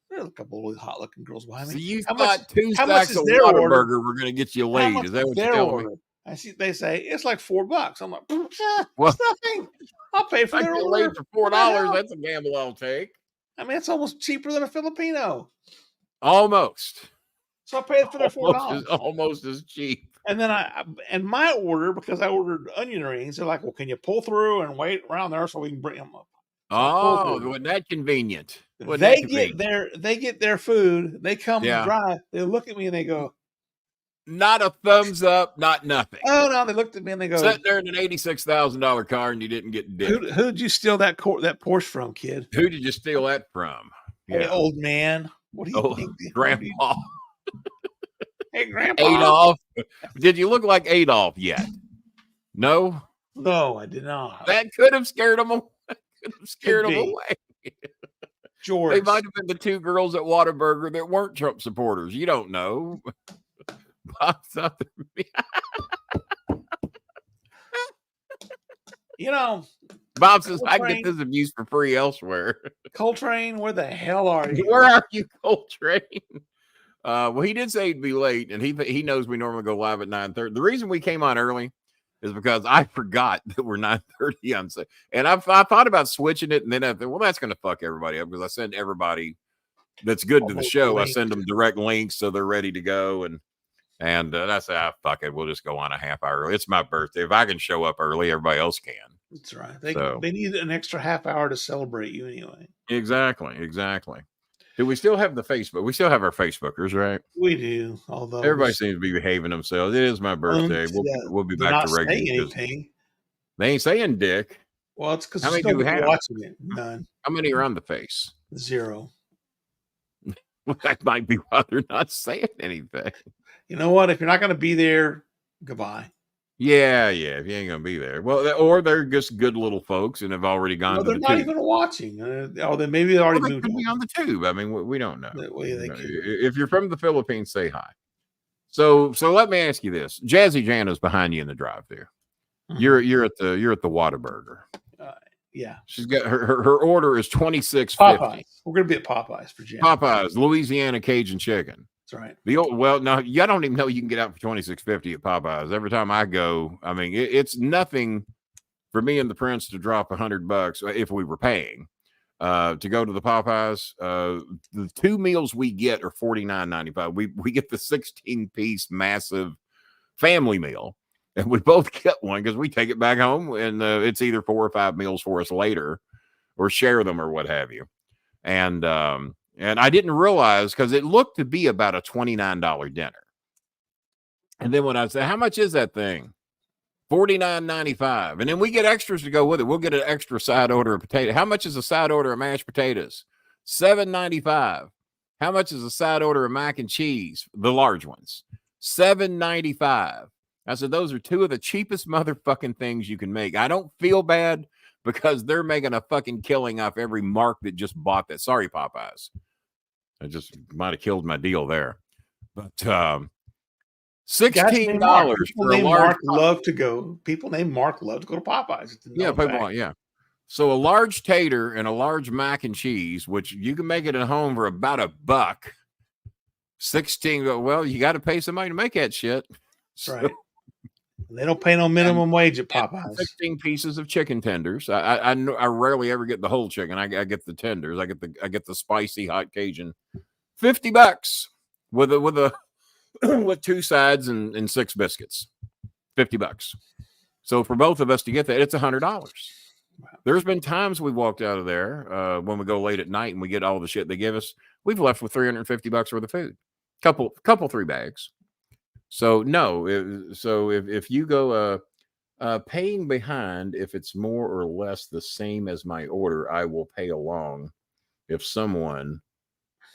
Speaker 1: there's a couple of really hot-looking girls behind me."
Speaker 2: So you thought 2 stacks of Whataburger were going to get you laid? Is that what you're telling me?
Speaker 1: I see. They say it's like $4. I'm like, it's nothing. I'll pay for their order
Speaker 2: for $4. That's a gamble I'll take.
Speaker 1: I mean, it's almost cheaper than a Filipino.
Speaker 2: Almost.
Speaker 1: So I paid for their $4.
Speaker 2: Almost as cheap.
Speaker 1: And then and my order, because I ordered onion rings, they're like, "Well, can you pull through and wait around there so we can bring them up?"
Speaker 2: So wasn't that convenient?
Speaker 1: They get their food. They come and drive. They look at me and they go,
Speaker 2: "Not a thumbs up, not nothing."
Speaker 1: Oh no! They looked at me and they go,
Speaker 2: "Sitting there in an $86,000 car and you didn't get dick."
Speaker 1: Who did you steal that Porsche from, kid?
Speaker 2: Who did you steal that from?
Speaker 1: Hey, old man. What do you think?
Speaker 2: Grandpa.
Speaker 1: Hey, Grandpa.
Speaker 2: Adolf. Did you look like Adolf yet? No?
Speaker 1: No, I did not.
Speaker 2: That could have scared him away.
Speaker 1: George.
Speaker 2: They might have been the two girls at Whataburger that weren't Trump supporters. You don't know. Bob's out there.
Speaker 1: You know,
Speaker 2: Bob says, I can get
Speaker 1: Coltrane,
Speaker 2: this abuse for free elsewhere.
Speaker 1: Coltrane, where the hell are you?
Speaker 2: Where are you, Coltrane? Well, he did say he'd be late, and he knows we normally go live at 9:30. The reason we came on early is because I forgot that we're 9:30 on Sunday. And I thought about switching it, and then I thought, well, that's going to fuck everybody up because I send everybody that's good to the show. I send them direct links so they're ready to go, and I say, fuck it, we'll just go on a half hour early. It's my birthday. If I can show up early, everybody else can.
Speaker 1: That's right. They need an extra half hour to celebrate you anyway.
Speaker 2: Exactly. Do we still have the Facebook? We still have our Facebookers, right?
Speaker 1: We do. Although
Speaker 2: everybody seems to be behaving themselves. It is my birthday. We'll be back to regular.
Speaker 1: Anything.
Speaker 2: They ain't saying dick.
Speaker 1: Well, it's because
Speaker 2: how many do we have?
Speaker 1: Watching it? None.
Speaker 2: How many are on the face?
Speaker 1: 0.
Speaker 2: Well, that might be why they're not saying anything.
Speaker 1: You know what? If you're not going to be there, goodbye.
Speaker 2: Yeah. If you ain't going to be there, well, or they're just good little folks and have already gone.
Speaker 1: They're not even watching. Or they maybe already moved.
Speaker 2: They could be on the tube. I mean, we don't know.
Speaker 1: They
Speaker 2: if you're from the Philippines, say hi. So let me ask you this: Jazzy Jana's behind you in the drive-thru. Mm-hmm. You're at the Whataburger.
Speaker 1: Yeah,
Speaker 2: she's got her order is $26.50.
Speaker 1: Popeyes. We're gonna be at Popeyes for Jan.
Speaker 2: Popeyes, Louisiana Cajun chicken.
Speaker 1: That's right.
Speaker 2: No, you don't even know you can get out for $26.50 at Popeyes. Every time I go, I mean, it's nothing for me and the Prince to drop $100 if we were paying to go to the Popeyes. The 2 meals we get are $49.95. We get the 16-piece massive family meal. And we both get one because we take it back home, and it's either 4 or 5 meals for us later, or share them or what have you. And I didn't realize because it looked to be about a $29 dinner. And then when I said, "How much is that thing?" $49.95, and then we get extras to go with it. We'll get an extra side order of potato. How much is a side order of mashed potatoes? $7.95. How much is a side order of mac and cheese? The large ones, $7.95. I said, those are 2 of the cheapest motherfucking things you can make. I don't feel bad because they're making a fucking killing off every mark that just bought that. Sorry, Popeyes. I just might have killed my deal there. But $16 for a large.
Speaker 1: People named Mark love to go to Popeyes.
Speaker 2: Yeah, people. Yeah. So a large tater and a large mac and cheese, which you can make it at home for about $1. 16. Well, you got to pay somebody to make that shit.
Speaker 1: So, right. They don't pay no minimum wage at Popeyes.
Speaker 2: 16 pieces of chicken tenders. I rarely ever get the whole chicken. I get the tenders. I get the spicy hot Cajun. $50 with 2 sides and 6 biscuits. $50. So for both of us to get that, it's $100. Wow. There's been times we walked out of there when we go late at night and we get all the shit they give us. We've left with $350 worth of food. Couple 3 bags. So no, if you go paying behind, if it's more or less the same as my order, I will pay along. If someone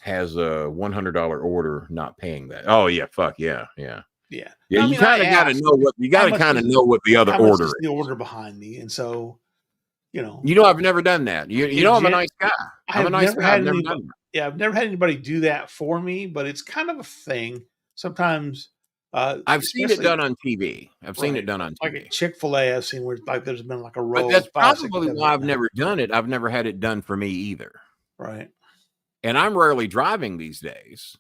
Speaker 2: has a $100 order, not paying that. Oh yeah, fuck yeah.
Speaker 1: Yeah.
Speaker 2: You kind of got to know what the other order is.
Speaker 1: The order behind me, and so
Speaker 2: I've never done that. I'm a nice guy. I'm a nice guy. I've never done that.
Speaker 1: Yeah, I've never had anybody do that for me, but it's kind of a thing sometimes.
Speaker 2: I've seen it done on TV.
Speaker 1: Like at Chick-fil-A, I've seen where there's been like a row.
Speaker 2: But that's probably why I've never done it. I've never had it done for me either.
Speaker 1: Right.
Speaker 2: And I'm rarely driving these days.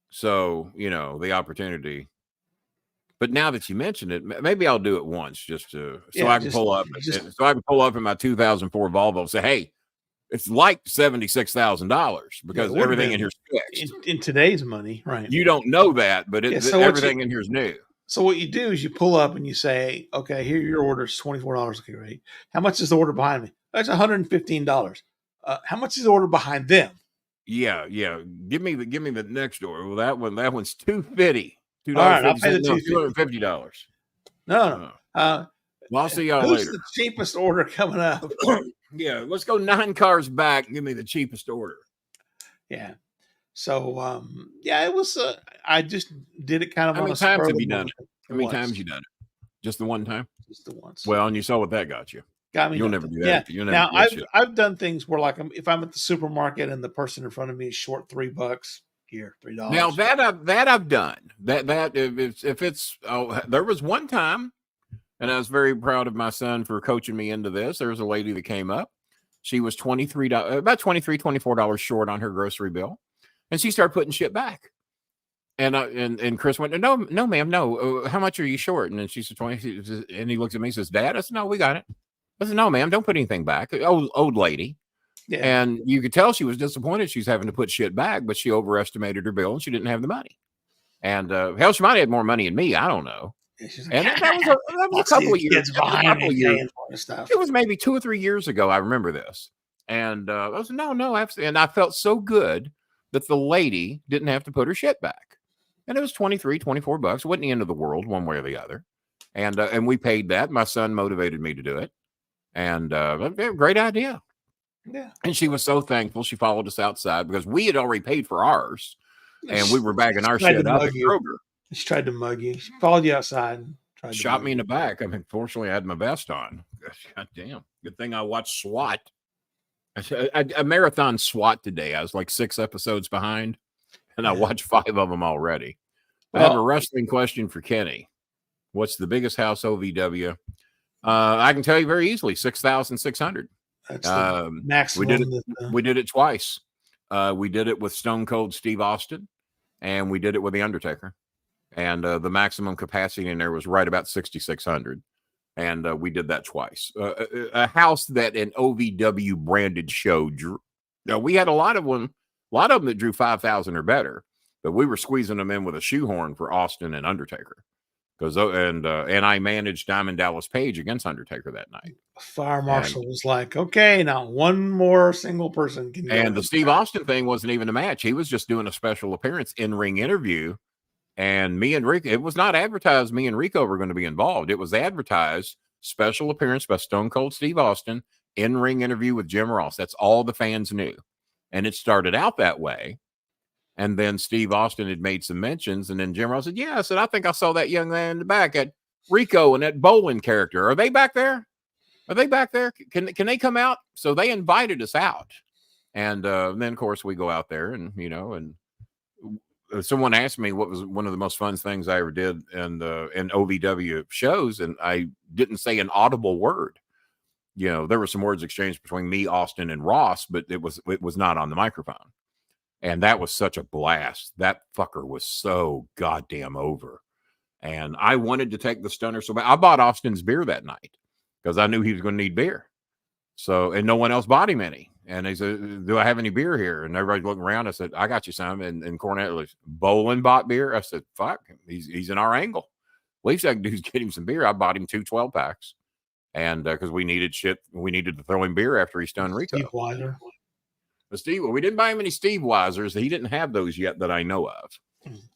Speaker 2: So, the opportunity. But now that you mention it, maybe I'll do it once just I can pull up in my 2004 Volvo and say, hey, it's like $76,000 because everything in here is fixed.
Speaker 1: In today's money, right?
Speaker 2: You don't know that, but everything in here is new.
Speaker 1: So what you do is you pull up and you say, okay, here your order is $24. Okay, great. How much is the order behind me? That's $115. How much is the order behind them?
Speaker 2: Yeah. Give me the next order. Well, that one's $250.
Speaker 1: All right, I'll pay the
Speaker 2: $250.
Speaker 1: No.
Speaker 2: Well, I'll see y'all
Speaker 1: who's
Speaker 2: later.
Speaker 1: The cheapest order coming up?
Speaker 2: Yeah, let's go 9 cars back and give me the cheapest order.
Speaker 1: Yeah. So, it was. I just did it kind of.
Speaker 2: How many times have you done it? How many times you done it? Just the one time?
Speaker 1: Just the once.
Speaker 2: Well, and you saw what that got you.
Speaker 1: Got me
Speaker 2: You'll never
Speaker 1: nothing.
Speaker 2: do
Speaker 1: Yeah.
Speaker 2: that. You'll never
Speaker 1: Now
Speaker 2: do that shit.
Speaker 1: I've done things where like if I'm at the supermarket and the person in front of me is short $3, here
Speaker 2: Now
Speaker 1: $3.
Speaker 2: I've done that if it's there was one time, and I was very proud of my son for coaching me into this. There was a lady that came up. She was about $24 short on her grocery bill, and she started putting shit back. And Chris went, no, ma'am, no. How much are you short? And then she said 20. And he looks at me and says, Dad, I said, no, we got it. I said, no, ma'am, don't put anything back. Old lady.
Speaker 1: Yeah.
Speaker 2: And you could tell she was disappointed. She's having to put shit back, but she overestimated her bill and she didn't have the money. And hell, she might have had more money than me. I don't know.
Speaker 1: She's like,
Speaker 2: And that was a couple of years.
Speaker 1: Kids behind me paying for the stuff.
Speaker 2: It was maybe 2 or 3 years ago. I remember this. And I was no, absolutely. And I felt so good that the lady didn't have to put her shit back. And it was $24. It wasn't the end of the world one way or the other. And we paid that. My son motivated me to do it. And great idea.
Speaker 1: Yeah.
Speaker 2: And she was so thankful. She followed us outside because we had already paid for ours. And we were bagging our shit up at Kroger.
Speaker 1: She tried to mug you. She followed you outside and tried
Speaker 2: Shot
Speaker 1: to
Speaker 2: me in the back. I mean, fortunately, I had my vest on. God damn. Good thing I watched SWAT. I marathon SWAT today. I was like 6 episodes behind, and I watched 5 of them already. I have a wrestling question for Kenny. What's the biggest house OVW? I can tell you very easily, 6,600.
Speaker 1: That's the maximum.
Speaker 2: We did it twice. We did it with Stone Cold Steve Austin, and we did it with The Undertaker. And the maximum capacity in there was right about 6,600. And we did that twice. A house that an OVW branded show drew. Now, we had a lot of them that drew 5,000 or better, but we were squeezing them in with a shoehorn for Austin and Undertaker. And I managed Diamond Dallas Page against Undertaker that night.
Speaker 1: Fire Marshal was like, okay, now one more single person can go.
Speaker 2: And the Steve Austin thing wasn't even a match. He was just doing a special appearance, in-ring interview. And me and Rico, it was not advertised me and Rico were going to be involved. It was advertised special appearance by Stone Cold Steve Austin, in-ring interview with Jim Ross. That's all the fans knew. And it started out that way. And then Steve Austin had made some mentions. And then Jim Ross said, yeah, I said, I think I saw that young man in the back at Rico and that Bolin character. Are they back there? Are they back there? Can they come out? So they invited us out. And then, of course, we go out there and, and someone asked me what was one of the most fun things I ever did in OVW shows. And I didn't say an audible word. There were some words exchanged between me, Austin, and Ross, but it was not on the microphone. And that was such a blast. That fucker was so goddamn over. And I wanted to take the stunner so bad. I bought Austin's beer that night because I knew he was going to need beer. So, and no one else bought him any. And he said, do I have any beer here? And everybody's looking around. I said, I got you some. And Cornette was, Bolin bought beer. I said, fuck, he's in our angle. Least I can do is get him some beer. I bought him 2 12-packs. And because we needed to throw him beer after he stunned Rico.
Speaker 1: Steve Weiser.
Speaker 2: We didn't buy him any Steve Weisers. He didn't have those yet that I know of.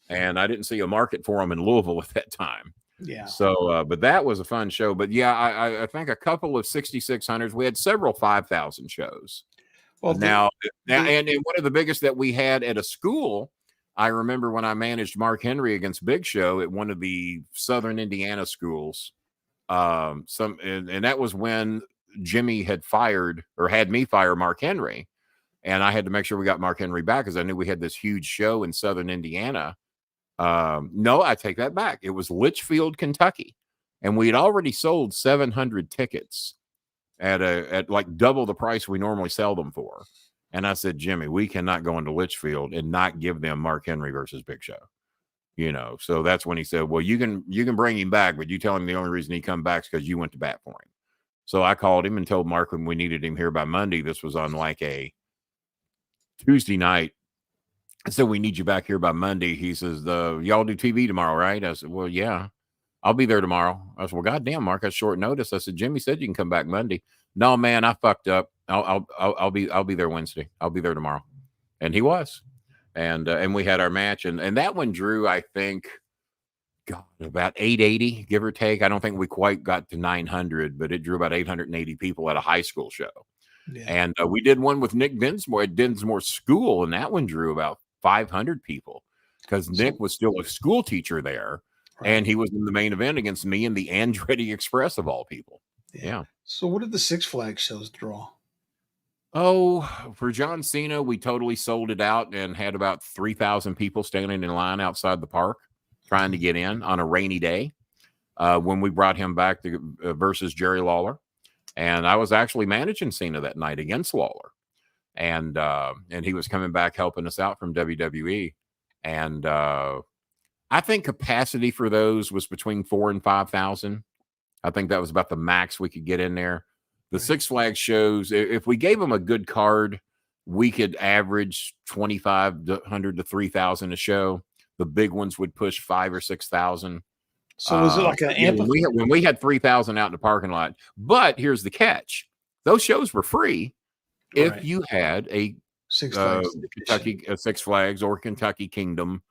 Speaker 2: And I didn't see a market for them in Louisville at that time.
Speaker 1: Yeah. So,
Speaker 2: but that was a fun show. But yeah, I think a couple of 6,600s. We had several 5,000 shows. Well, now, and one of the biggest that we had at a school, I remember when I managed Mark Henry against Big Show at one of the Southern Indiana schools. And that was when Jimmy had me fire Mark Henry. And I had to make sure we got Mark Henry back because I knew we had this huge show in Southern Indiana. No, I take that back. It was Litchfield, Kentucky. And we had already sold 700 tickets at like double the price we normally sell them for. And I said, Jimmy, we cannot go into Litchfield and not give them Mark Henry versus Big Show. So that's when he said, well, you can bring him back, but you tell him the only reason he come back is because you went to bat for him. So I called him and told Mark when we needed him here by Monday. This was on like a Tuesday night. I said, we need you back here by Monday. He says, y'all do TV tomorrow, right? I said, well, yeah, I'll be there tomorrow. I said, well, goddamn, Mark, that's short notice. I said, Jimmy said you can come back Monday. No, man, I fucked up. I'll be there Wednesday. I'll be there tomorrow. And he was. And we had our match. And that one drew, I think, about 880, give or take. I don't think we quite got to 900, but it drew about 880 people at a high school show. Yeah. And we did one with Nick Dinsmore at Dinsmore School, and that one drew about 500 people because Nick was still a school teacher there, right. And he was in the main event against me and the Andretti Express of all people. Yeah.
Speaker 1: So what did the Six Flags shows draw?
Speaker 2: Oh, for John Cena, we totally sold it out and had about 3,000 people standing in line outside the park trying to get in on a rainy day when we brought him back to, versus Jerry Lawler. And I was actually managing Cena that night against Lawler. And he was coming back helping us out from WWE. And I think capacity for those was between 4,000 and 5,000. I think that was about the max we could get in there. The Six Flags shows, if we gave them a good card, we could average 2,500 to 3,000 a show. The big ones would push 5,000 or 6,000.
Speaker 1: So was it like an amphitheater?
Speaker 2: When we had 3,000 out in the parking lot, but here's the catch: those shows were free if you had a
Speaker 1: Six Flags
Speaker 2: Kentucky Six Flags or Kentucky Kingdom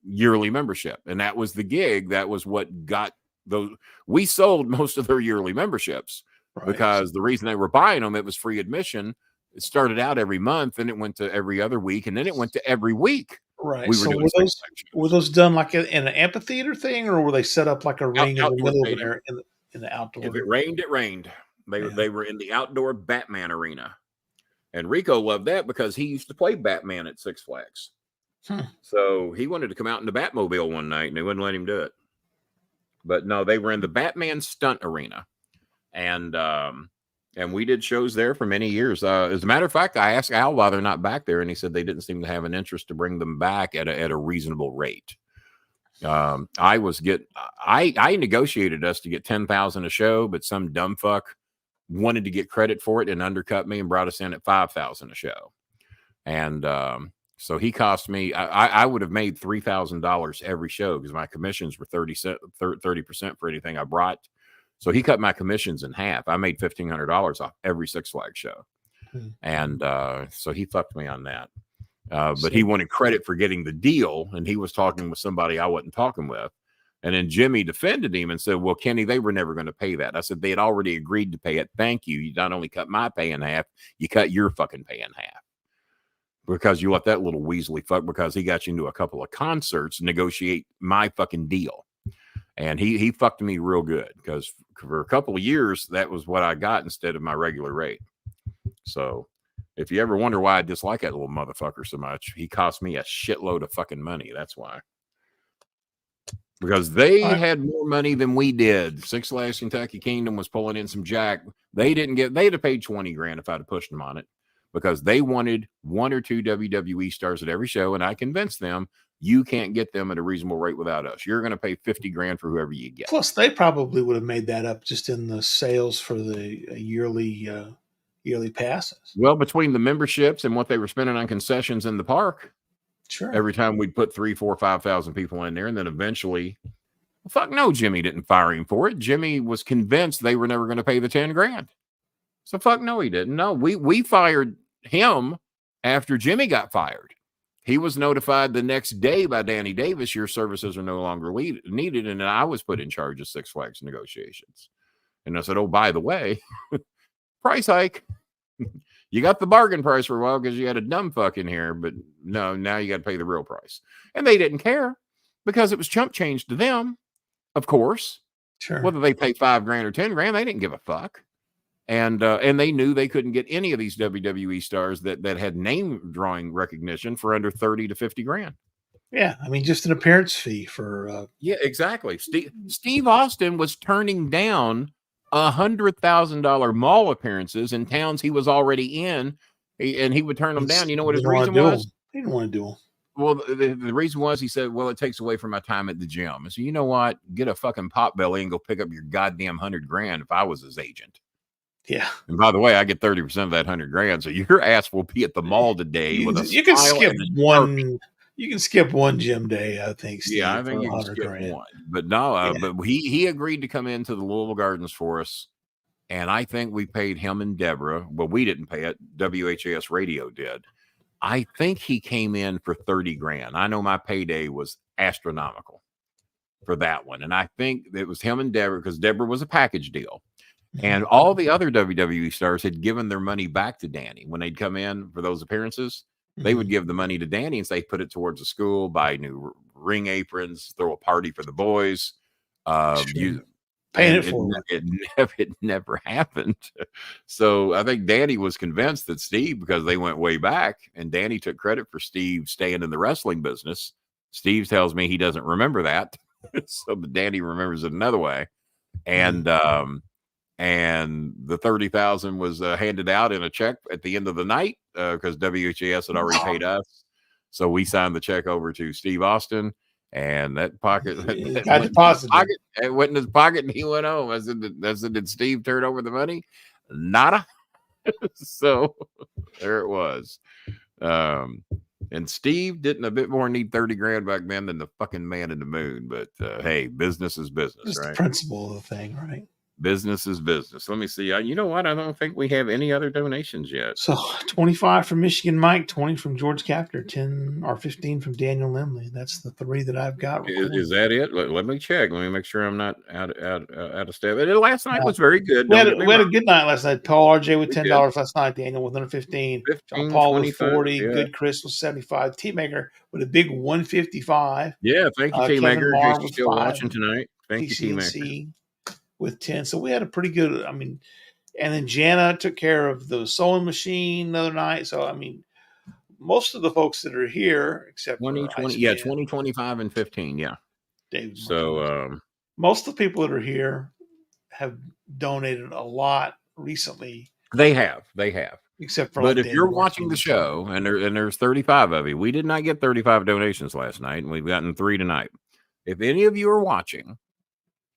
Speaker 2: yearly membership, and that was the gig. That was what got those. We sold most of their yearly memberships because the reason they were buying them, it was free admission. It started out every month, and it went to every other week, and then it went to every week.
Speaker 1: Right.
Speaker 2: We
Speaker 1: so
Speaker 2: were doing
Speaker 1: were those done like in an amphitheater thing, or were they set up like a ring in the middle of an
Speaker 2: stadium.
Speaker 1: area in the outdoor?
Speaker 2: If it rained, it rained. They were in the outdoor Batman arena. And Rico loved that because he used to play Batman at Six Flags. So he wanted to come out in the Batmobile one night, and they wouldn't let him do it. But no, they were in the Batman stunt arena. And we did shows there for many years. As a matter of fact, I asked Al why they're not back there, and he said they didn't seem to have an interest to bring them back at a reasonable rate. I negotiated us to get 10,000 a show, but some dumb fuck wanted to get credit for it and undercut me and brought us in at 5,000 a show. And so he cost me, I would have made $3,000 every show because my commissions were 30% for anything I brought. So he cut my commissions in half. I made $1,500 off every Six Flags show. And so he fucked me on that. But he wanted credit for getting the deal, and he was talking with somebody I wasn't talking with. And then Jimmy defended him and said, well, Kenny, they were never going to pay that. I said, they had already agreed to pay it. Thank you. You not only cut my pay in half, you cut your fucking pay in half. Because you let that little weaselly fuck, because he got you into a couple of concerts, negotiate my fucking deal. And he fucked me real good because for a couple of years, that was what I got instead of my regular rate. So if you ever wonder why I dislike that little motherfucker so much, he cost me a shitload of fucking money. That's why. Because they had more money than we did. Six Flags Kentucky Kingdom was pulling in some jack. They'd have paid 20 grand if I'd have pushed them on it, because they wanted 1 or 2 WWE stars at every show. And I convinced them, you can't get them at a reasonable rate without us. You're going to pay 50 grand for whoever you get.
Speaker 1: Plus, they probably would have made that up just in the sales for the yearly passes.
Speaker 2: Well, between the memberships and what they were spending on concessions in the park, every time we'd put 3,000, 4,000, 5,000 people in there, and then eventually, fuck no, Jimmy didn't fire him for it. Jimmy was convinced they were never going to pay the 10 grand. So fuck no, he didn't. No, we fired him after Jimmy got fired. He was notified the next day by Danny Davis, your services are no longer needed. And then I was put in charge of Six Flags negotiations. And I said, oh, by the way, price hike. You got the bargain price for a while because you had a dumb fuck in here, but no, now you got to pay the real price. And they didn't care because it was chump change to them, of course.
Speaker 1: Sure.
Speaker 2: Whether they pay 5 grand or 10 grand, they didn't give a fuck. And they knew they couldn't get any of these WWE stars that had name drawing recognition for under 30 to 50 grand.
Speaker 1: Yeah, I mean, just an appearance fee for.
Speaker 2: Yeah, exactly. Steve Austin was turning down $100,000 mall appearances in towns he was already in, and he would turn them down. You know what his reason was?
Speaker 1: He didn't want to do them.
Speaker 2: Well, the reason was, he said, well, it takes away from my time at the gym. I said, you know what? Get a fucking pot belly and go pick up your goddamn 100 grand if I was his agent.
Speaker 1: Yeah.
Speaker 2: And by the way, I get 30% of that 100 grand. So your ass will be at the mall today
Speaker 1: You
Speaker 2: with a
Speaker 1: can skip one.
Speaker 2: Sharpie.
Speaker 1: You can skip one gym day, I think. Steve,
Speaker 2: yeah, I think you can skip one. But no, but he agreed to come into the Louisville Gardens for us. And I think we paid him and Deborah. Well, we didn't pay it. WHAS Radio did. I think he came in for 30 grand. I know my payday was astronomical for that one. And I think it was him and Deborah, because Deborah was a package deal. And all the other WWE stars had given their money back to Danny when they'd come in for those appearances. They would give the money to Danny and say, put it towards the school, buy new ring aprons, throw a party for the boys.
Speaker 1: Paying
Speaker 2: and
Speaker 1: it forward.
Speaker 2: it never happened. So I think Danny was convinced that Steve, because they went way back, and Danny took credit for Steve staying in the wrestling business. Steve tells me he doesn't remember that, so but Danny remembers it another way, and and the 30,000 was handed out in a check at the end of the night because WHAS had already paid us, so we signed the check over to Steve Austin. And that pocket that
Speaker 1: Got
Speaker 2: went in his
Speaker 1: deposited.
Speaker 2: pocket. It went in his pocket, and he went home. I said, did Steve turn over the money? Nada. So there it was. And Steve didn't a bit more need 30 grand back then than the fucking man in the moon. But hey, business is business,
Speaker 1: Just
Speaker 2: right?
Speaker 1: the principle of the thing, right?
Speaker 2: Business is business. Let me see. You know what? I don't think we have any other donations yet.
Speaker 1: So 25 from Michigan Mike, 20 from George Captor, 10 or 15 from Daniel Limley. That's the three that I've got.
Speaker 2: Is that it? Let me check. Let me make sure I'm not out of step. And last night was very good.
Speaker 1: We
Speaker 2: Don't
Speaker 1: had,
Speaker 2: get me
Speaker 1: we had a
Speaker 2: wrong.
Speaker 1: good night last night. Paul RJ with
Speaker 2: We
Speaker 1: $10
Speaker 2: did.
Speaker 1: last night. Daniel with 115.
Speaker 2: 15,
Speaker 1: Paul with
Speaker 2: 25,
Speaker 1: 40.
Speaker 2: yeah.
Speaker 1: Good Chris with 75. T-Maker with a big 155.
Speaker 2: Yeah, thank you,
Speaker 1: Kevin
Speaker 2: T-Maker, in
Speaker 1: Marr
Speaker 2: case you're
Speaker 1: with
Speaker 2: still
Speaker 1: 5.
Speaker 2: watching tonight. Thank you, T-Maker.
Speaker 1: TCNC with 10. So we had a pretty good, and then Jana took care of the sewing machine the other night. So, most of the folks that are here, except
Speaker 2: 20,
Speaker 1: for
Speaker 2: 20, yeah, 20, 25, and 15, yeah.
Speaker 1: David.
Speaker 2: So,
Speaker 1: most of the people that are here have donated a lot recently.
Speaker 2: They have.
Speaker 1: Except for
Speaker 2: but
Speaker 1: like
Speaker 2: if you're
Speaker 1: David
Speaker 2: watching the show, and there's 35 of you, we did not get 35 donations last night, and we've gotten 3 tonight. If any of you are watching,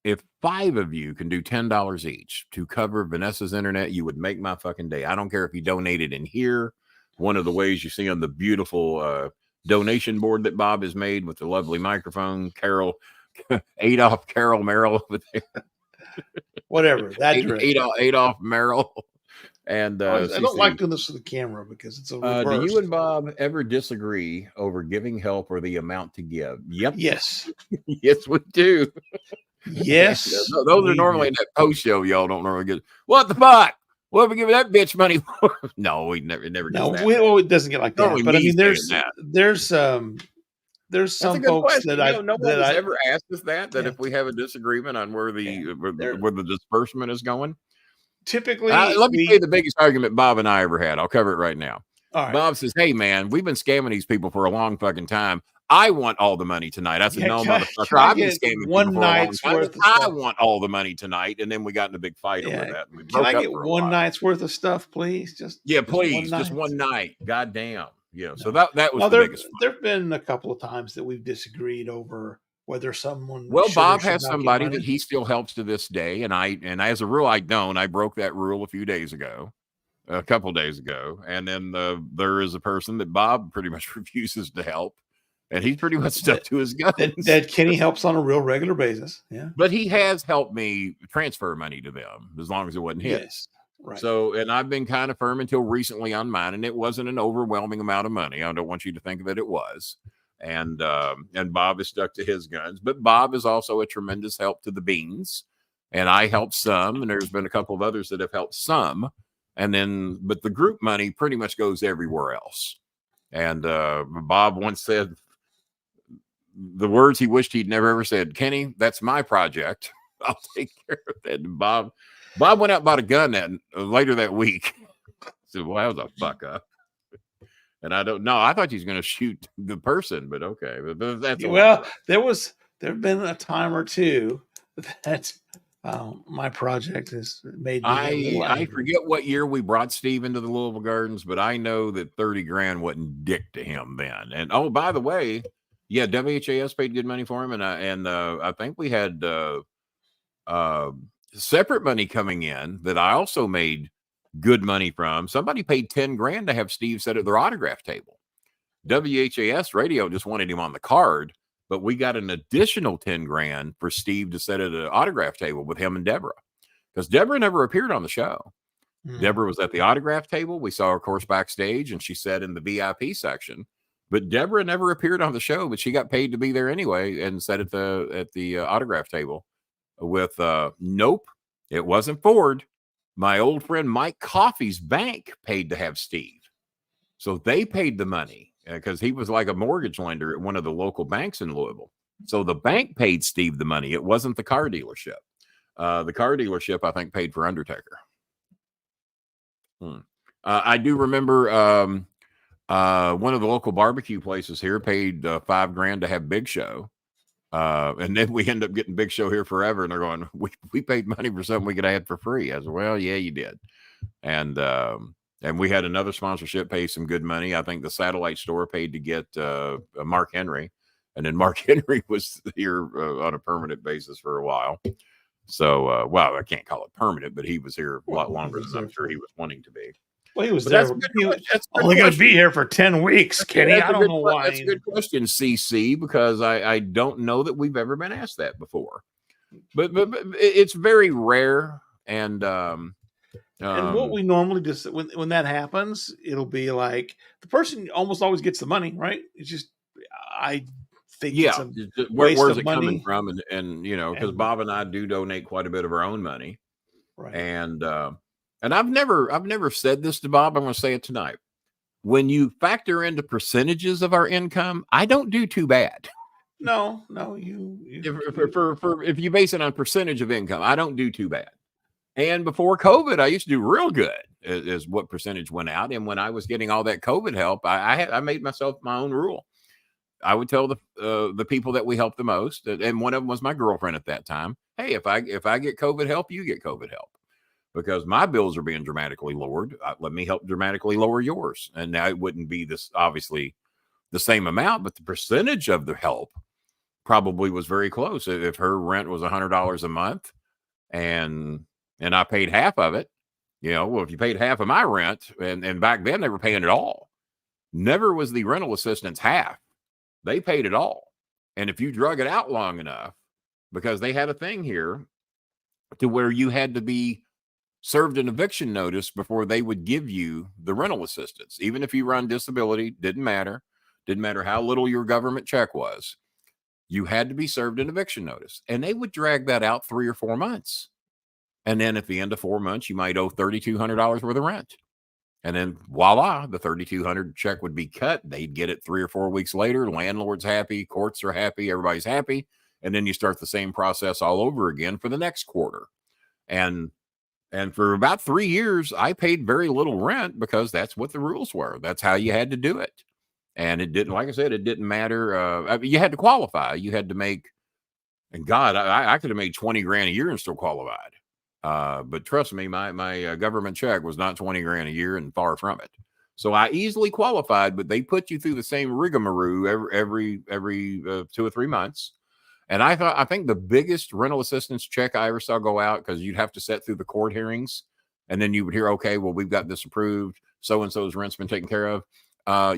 Speaker 2: if 5 of you can do $10 each to cover Vanessa's internet, you would make my fucking day. I don't care if you donated in here. One of the ways you see on the beautiful donation board that Bob has made with the lovely microphone, Carol, Adolph Carol Merrill over there.
Speaker 1: Whatever. That
Speaker 2: Adolph Merrill. And
Speaker 1: I don't like doing this to the camera because it's a reverse.
Speaker 2: Do you and Bob ever disagree over giving help or the amount to give? Yep.
Speaker 1: Yes.
Speaker 2: Yes, we do.
Speaker 1: Yes.
Speaker 2: Those are normally in that post show. Y'all don't normally get. What the fuck? What are we giving that bitch money for? No, we never gets that.
Speaker 1: No, it doesn't get like that. But there's some
Speaker 2: That's a good
Speaker 1: folks
Speaker 2: question.
Speaker 1: that
Speaker 2: nobody's ever asked us that
Speaker 1: Yeah.
Speaker 2: if we have a disagreement on where the disbursement is going.
Speaker 1: Typically,
Speaker 2: let me tell you the biggest argument Bob and I ever had. I'll cover it right now.
Speaker 1: All right.
Speaker 2: Bob says, "Hey man, we've been scamming these people for a long fucking time. I want all the money tonight." I said, "No, motherfucker, I've been scamming people for a long time. I want all the money tonight." And then we got in a big fight over that. And we
Speaker 1: Can I get one night's worth of stuff, please?
Speaker 2: Please, just one night. God damn. Yeah. So that was the biggest fight.
Speaker 1: There've been a couple of times that we've disagreed over whether someone.
Speaker 2: Well, Bob has somebody that he still helps to this day, and as a rule, I don't. I broke that rule a couple days ago, and then there is a person that Bob pretty much refuses to help, and he's pretty much stuck to his guns.
Speaker 1: That Kenny helps on a real regular basis, yeah.
Speaker 2: But he has helped me transfer money to them as long as it wasn't his.
Speaker 1: Yes, right.
Speaker 2: So, and I've been kind of firm until recently on mine, and it wasn't an overwhelming amount of money. I don't want you to think that it was. And Bob is stuck to his guns, but Bob is also a tremendous help to the Beans, and I help some, and there's been a couple of others that have helped some, but the group money pretty much goes everywhere else. And Bob once said the words he wished he'd never ever said: "Kenny, that's my project. I'll take care of that." And Bob went out and bought a gun later that week. So, well, that was a fuck up. And I don't know. I thought he was going to shoot the person, but okay. But that's
Speaker 1: there've been a time or two that my project has made me
Speaker 2: I forget what year we brought Steve into the Louisville Gardens, but I know that 30 grand wasn't dick to him then. And oh, by the way, yeah, WHAS paid good money for him, and I think we had separate money coming in that I also made good money from. Somebody paid 10 grand to have Steve sit at their autograph table. WHAS radio just wanted him on the card, but we got an additional 10 grand for Steve to sit at an autograph table with him and Deborah, because Deborah never appeared on the show. Deborah was at the autograph table. We saw her, of course, backstage, and she sat in the VIP section, but Deborah never appeared on the show, but she got paid to be there anyway and sat at the autograph table with nope, it wasn't Ford. My old friend Mike Coffey's bank paid to have Steve. So they paid the money because he was like a mortgage lender at one of the local banks in Louisville. So the bank paid Steve the money. It wasn't the car dealership. The car dealership, I think, paid for Undertaker. I do remember one of the local barbecue places here paid $5,000 to have Big Show. And then we end up getting Big Show here forever. And they're going, we paid money for something we could have for free. I said, well, yeah, you did. And we had another sponsorship pay some good money. I think the satellite store paid to get Mark Henry. And then Mark Henry was here on a permanent basis for a while. So, well, I can't call it permanent, but he was here a lot longer than I'm sure he was wanting to be.
Speaker 1: Well, he was there.
Speaker 2: He was
Speaker 1: only going to be here for 10 weeks, Kenny. I don't know why.
Speaker 2: That's a good question, CC, because I don't know that we've ever been asked that before. But it's very rare. And
Speaker 1: what we normally just when that happens, it'll be like the person almost always gets the money, right? It's just I think it's a
Speaker 2: where's it coming from, and because Bob and I do donate quite a bit of our own money,
Speaker 1: right?
Speaker 2: And I've never said this to Bob. I'm going to say it tonight. When you factor into percentages of our income, I don't do too bad.
Speaker 1: No,
Speaker 2: if you base it on percentage of income, I don't do too bad. And before COVID, I used to do real good as what percentage went out. And when I was getting all that COVID help, I made myself my own rule. I would tell the people that we helped the most, and one of them was my girlfriend at that time. Hey, if I get COVID help, you get COVID help, because my bills are being dramatically lowered. Let me help dramatically lower yours. And now it wouldn't be this obviously the same amount, but the percentage of the help probably was very close. If her rent was $100 a month, and I paid half of it, well, if you paid half of my rent, and back then they were paying it all. Never was the rental assistance half. They paid it all. And if you drug it out long enough, because they had a thing here to where you had to be served an eviction notice before they would give you the rental assistance. Even if you were on disability, didn't matter how little your government check was. You had to be served an eviction notice. And they would drag that out 3 or 4 months. And then at the end of 4 months, you might owe $3,200 worth of rent. And then voila, the $3,200 check would be cut. They'd get it 3 or 4 weeks later. Landlord's happy, courts are happy, everybody's happy. And then you start the same process all over again for the next quarter. And for about 3 years, I paid very little rent because that's what the rules were. That's how you had to do it. And it didn't, like I said, it didn't matter. You had to qualify. You had to make, and God, I could have made $20,000 a year and still qualified. But trust me, my government check was not $20,000 a year, and far from it. So I easily qualified, but they put you through the same rigmarole every 2 or 3 months. And I think the biggest rental assistance check I ever saw go out, because you'd have to sit through the court hearings, and then you would hear, okay, well, we've got this approved. So-and-so's rent's been taken care of.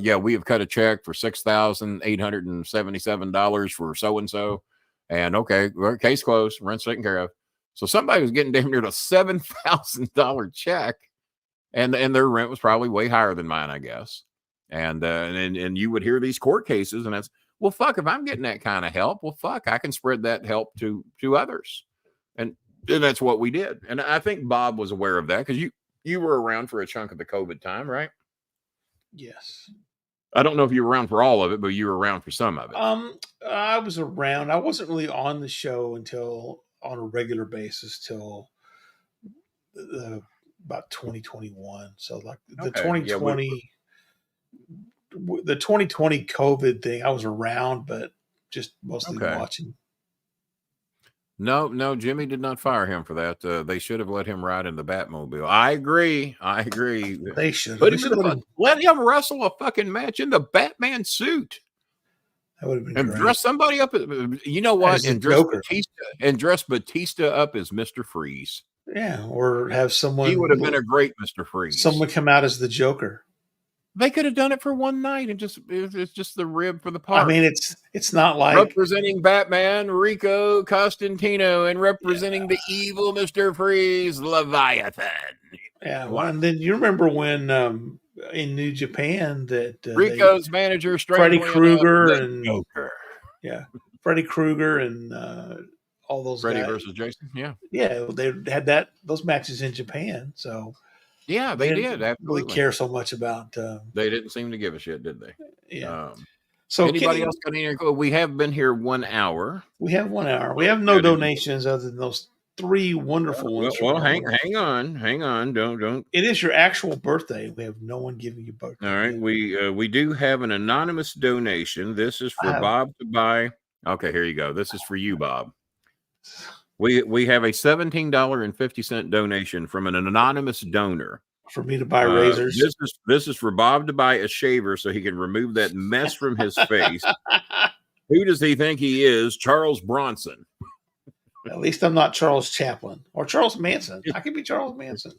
Speaker 2: Yeah, we have cut a check for $6,877 for so-and-so. And okay, well, case closed, rent's taken care of. So somebody was getting damn near a $7,000 check, and their rent was probably way higher than mine, I guess. And you would hear these court cases, and that's, well, fuck, if I'm getting that kind of help, well, fuck, I can spread that help to others. And that's what we did. And I think Bob was aware of that, because you were around for a chunk of the COVID time, right?
Speaker 1: Yes.
Speaker 2: I don't know if you were around for all of it, but you were around for some of it.
Speaker 1: I was around. I wasn't really on the show on a regular basis till about 2021. So like the 2020, the 2020 COVID thing, I was around, but just mostly watching.
Speaker 2: No, Jimmy did not fire him for that. They should have let him ride in the Batmobile. I agree.
Speaker 1: They should.
Speaker 2: Let him wrestle a fucking match in the Batman suit.
Speaker 1: That would have been
Speaker 2: and
Speaker 1: great.
Speaker 2: Dress somebody up. You know what? And dress Batista up as Mr. Freeze.
Speaker 1: Yeah, or have someone.
Speaker 2: He would have been a great Mr. Freeze.
Speaker 1: Someone come out as the Joker.
Speaker 2: They could have done it for one night, and it's just the rib for the part.
Speaker 1: I mean, it's not like
Speaker 2: representing Batman, Rico Costantino, and representing the evil Mr. Freeze, Leviathan.
Speaker 1: Yeah, well, and then you remember when in New Japan that
Speaker 2: Rico's manager,
Speaker 1: Freddy Krueger and
Speaker 2: Joker.
Speaker 1: Yeah, Freddy Krueger and all those
Speaker 2: Freddy
Speaker 1: guys.
Speaker 2: versus Jason. Yeah,
Speaker 1: they had those matches in Japan, so.
Speaker 2: Yeah, they did. Absolutely.
Speaker 1: Really care so much about.
Speaker 2: They didn't seem to give a shit, did they?
Speaker 1: Yeah.
Speaker 2: So anybody else got any? We have been here 1 hour.
Speaker 1: We have 1 hour. We have no donations other than those 3 wonderful ones from
Speaker 2: Well,
Speaker 1: our
Speaker 2: hang
Speaker 1: world.
Speaker 2: hang on. Don't.
Speaker 1: It is your actual birthday. We have no one giving you birthday.
Speaker 2: All right,
Speaker 1: gift.
Speaker 2: we do have an anonymous donation. This is
Speaker 1: I
Speaker 2: for
Speaker 1: have
Speaker 2: Bob to buy. Okay, here you go. This is for you, Bob. We have a $17.50 donation from an anonymous donor.
Speaker 1: for me to buy razors.
Speaker 2: This is for Bob to buy a shaver so he can remove that mess from his face. Who does he think he is? Charles Bronson.
Speaker 1: At least I'm not Charles Chaplin or Charles Manson. I could be Charles Manson.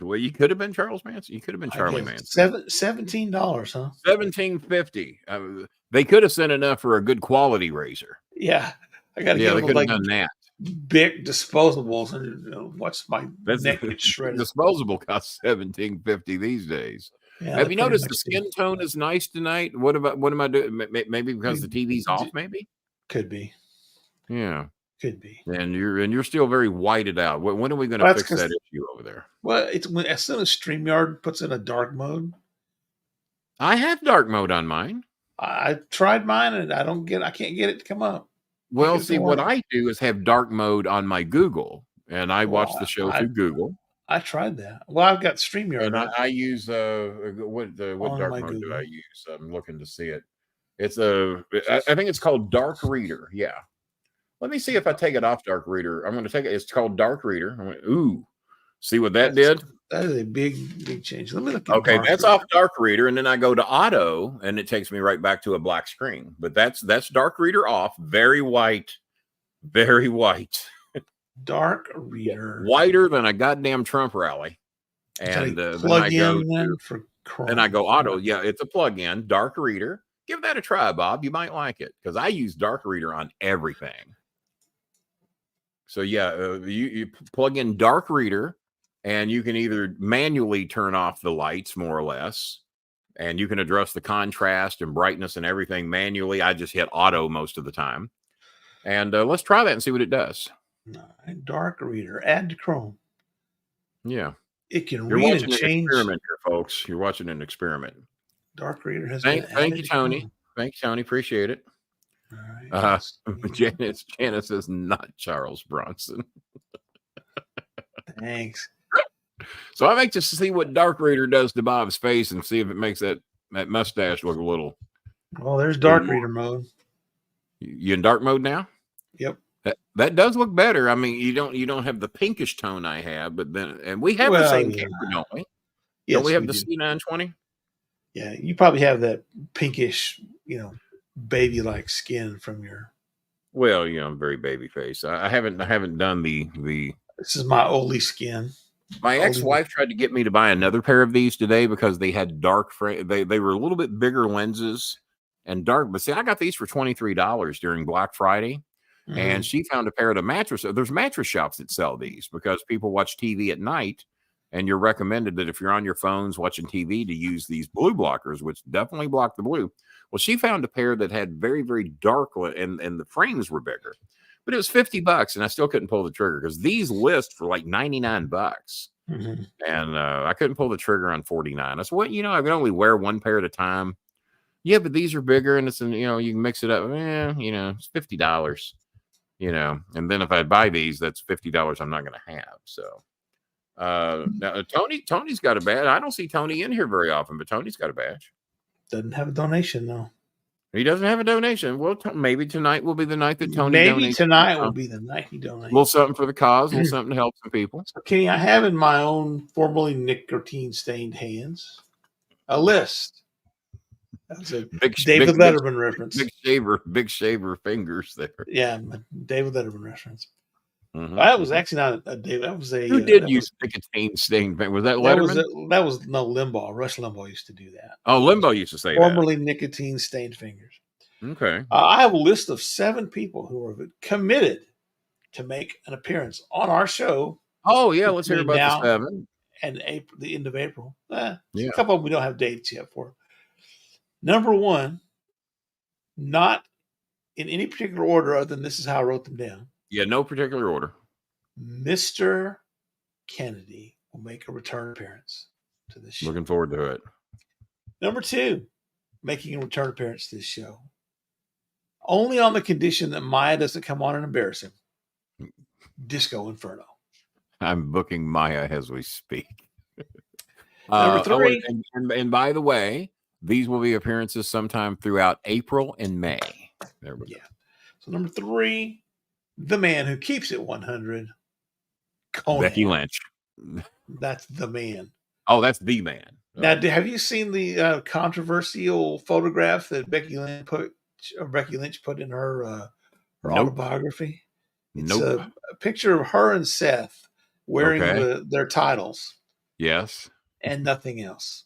Speaker 2: Well, you could have been Charles Manson. You could have been Charlie Manson.
Speaker 1: $17, huh?
Speaker 2: $17.50. They could have sent enough for a good quality razor.
Speaker 1: Yeah, I got to
Speaker 2: Yeah,
Speaker 1: get
Speaker 2: they
Speaker 1: them
Speaker 2: could have
Speaker 1: like
Speaker 2: done that.
Speaker 1: big disposables and watch my neck get shredded.
Speaker 2: Disposable costs $17.50 these days.
Speaker 1: Yeah,
Speaker 2: have you noticed the skin tone is nice tonight? What am I doing? Maybe because the TV's off. Maybe
Speaker 1: could be.
Speaker 2: Yeah,
Speaker 1: could be.
Speaker 2: And you're still very whited out. When are we going to fix that issue over there?
Speaker 1: Well, it's as soon as StreamYard puts in a dark mode.
Speaker 2: I have dark mode on mine.
Speaker 1: I tried mine and I can't get it to come up.
Speaker 2: Well, see, what I do is have dark mode on my Google, and I watch the show through Google.
Speaker 1: I tried that. Well, I've got StreamYard.
Speaker 2: And I use what dark mode do I use? I'm looking to see it. It's I think it's called Dark Reader. Yeah. Let me see if I take it off Dark Reader. I'm going to take it. It's called Dark Reader. I went, ooh, see what that did?
Speaker 1: That is a big change. Let me look at
Speaker 2: okay, that's off Dark Reader, and then I go to Auto, and it takes me right back to a black screen. But that's Dark Reader off. Very white. Very white.
Speaker 1: Dark Reader.
Speaker 2: Whiter than a goddamn Trump rally. And then I go Auto. Yeah, it's a plug-in. Dark Reader. Give that a try, Bob. You might like it because I use Dark Reader on everything. So yeah, you plug in Dark Reader, and you can either manually turn off the lights more or less, and you can address the contrast and brightness and everything manually. I just hit Auto most of the time. And let's try that and see what it does.
Speaker 1: Dark Reader. Add to Chrome.
Speaker 2: Yeah.
Speaker 1: It can read and change.
Speaker 2: Experiment here, folks. You're watching an experiment.
Speaker 1: Dark Reader has
Speaker 2: Thank you, Tony. Thank you, Tony. Appreciate it. All right. Janice says not Charles Bronson.
Speaker 1: Thanks.
Speaker 2: So I make to see what Dark Reader does to Bob's face and see if it makes that mustache look a little.
Speaker 1: Well, there's Dark Reader mode.
Speaker 2: You in dark mode now?
Speaker 1: Yep.
Speaker 2: That does look better. I mean, you don't have the pinkish tone I have, but then and we have the same camera, don't we? Yes, don't we have the C920?
Speaker 1: Yeah, you probably have that pinkish, baby-like skin from your.
Speaker 2: Well, I'm very baby face. I haven't done the.
Speaker 1: This is my Oli skin.
Speaker 2: My ex-wife tried to get me to buy another pair of these today because they had dark frame. They were a little bit bigger lenses and dark. But see, I got these for $23 during Black Friday, and she found a pair of the mattress. There's mattress shops that sell these because people watch TV at night. And you're recommended that if you're on your phones watching TV to use these blue blockers, which definitely block the blue. Well, she found a pair that had very, very dark and the frames were bigger, but it was $50 and I still couldn't pull the trigger because these list for like $99. And I couldn't pull the trigger on 49. I said, well, I can only wear one pair at a time. Yeah, but these are bigger and it's, you can mix it up. It's $50, and then if I buy these, that's $50 I'm not going to have. So. Now Tony's got a badge. I don't see Tony in here very often, but Tony's got a badge.
Speaker 1: Doesn't have a donation though.
Speaker 2: He doesn't have a donation. Well, maybe tonight will be the night that Tony.
Speaker 1: Maybe tonight will be the night he donates.
Speaker 2: A little something for the cause. A little something to help some people.
Speaker 1: So, Kenny, I have in my own formerly nicotine-stained hands a list. That's a David Letterman reference.
Speaker 2: Big shaver fingers there.
Speaker 1: Yeah, David Letterman reference. That was actually not a David. That was a.
Speaker 2: Who did use nicotine stained? Was that Letterman?
Speaker 1: That was no Limbaugh. Rush Limbaugh used to do that.
Speaker 2: Oh, Limbaugh used to say
Speaker 1: formerly nicotine stained fingers.
Speaker 2: Okay.
Speaker 1: I have a list of 7 people who are committed to make an appearance on our show.
Speaker 2: Oh yeah, let's hear about the 7.
Speaker 1: And April, the end of April. A couple of them we don't have dates yet for. Number 1, not in any particular order other than this is how I wrote them down.
Speaker 2: Yeah, no particular order.
Speaker 1: Mr. Kennedy will make a return appearance to this show.
Speaker 2: Looking forward to it.
Speaker 1: Number 2, making a return appearance to this show. Only on the condition that Maya doesn't come on and embarrass him. Disco Inferno.
Speaker 2: I'm booking Maya as we speak.
Speaker 1: Number 3.
Speaker 2: And by the way, these will be appearances sometime throughout April and May. There we go.
Speaker 1: So number 3, the man who keeps it 100, Conan.
Speaker 2: Becky Lynch.
Speaker 1: That's the man.
Speaker 2: Oh, that's the man.
Speaker 1: Now, have you seen the controversial photograph that Becky Lynch put in her
Speaker 2: Nope.
Speaker 1: autobiography? It's a picture of her and Seth wearing their titles.
Speaker 2: Yes.
Speaker 1: And nothing else.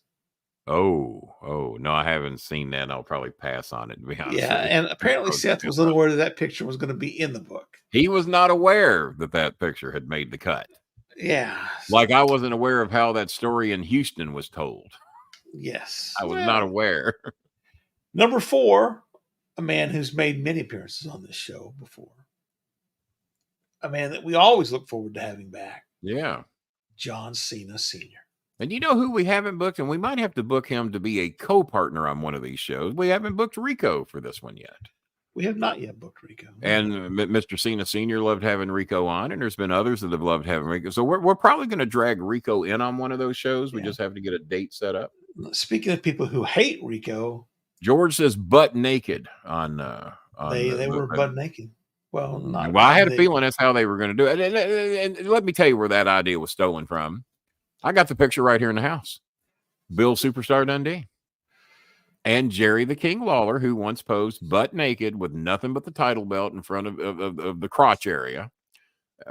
Speaker 2: Oh, no, I haven't seen that. I'll probably pass on it, to be honest.
Speaker 1: Yeah, and apparently Seth was unaware that picture was going to be in the book.
Speaker 2: He was not aware that picture had made the cut.
Speaker 1: Yeah.
Speaker 2: Like I wasn't aware of how that story in Houston was told.
Speaker 1: Yes.
Speaker 2: I was not aware.
Speaker 1: Number 4, a man who's made many appearances on this show before. A man that we always look forward to having back.
Speaker 2: Yeah.
Speaker 1: John Cena Sr.
Speaker 2: And you know who we haven't booked? And we might have to book him to be a co-partner on one of these shows. We haven't booked Rico for this one yet.
Speaker 1: We have not yet booked Rico.
Speaker 2: And Mr. Cena Sr. loved having Rico on, and there's been others that have loved having Rico. So we're probably going to drag Rico in on one of those shows. We just have to get a date set up.
Speaker 1: Speaking of people who hate Rico,
Speaker 2: George says butt naked on
Speaker 1: they were butt naked. Well, not.
Speaker 2: Well, I had a feeling that's how they were going to do it. And let me tell you where that idea was stolen from. I got the picture right here in the house. Bill Superstar Dundee. And Jerry the King Lawler, who once posed butt naked with nothing but the title belt in front of the crotch area.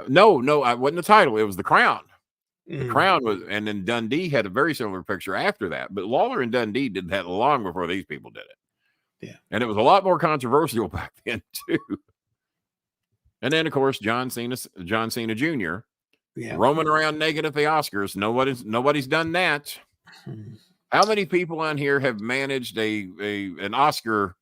Speaker 2: No, it wasn't the title. It was the crown. The crown was, and then Dundee had a very similar picture after that. But Lawler and Dundee did that long before these people did it.
Speaker 1: Yeah.
Speaker 2: And it was a lot more controversial back then, too. And then, of course, John Cena Jr. roaming around naked at the Oscars. Nobody's done that. How many people on here have managed an Oscar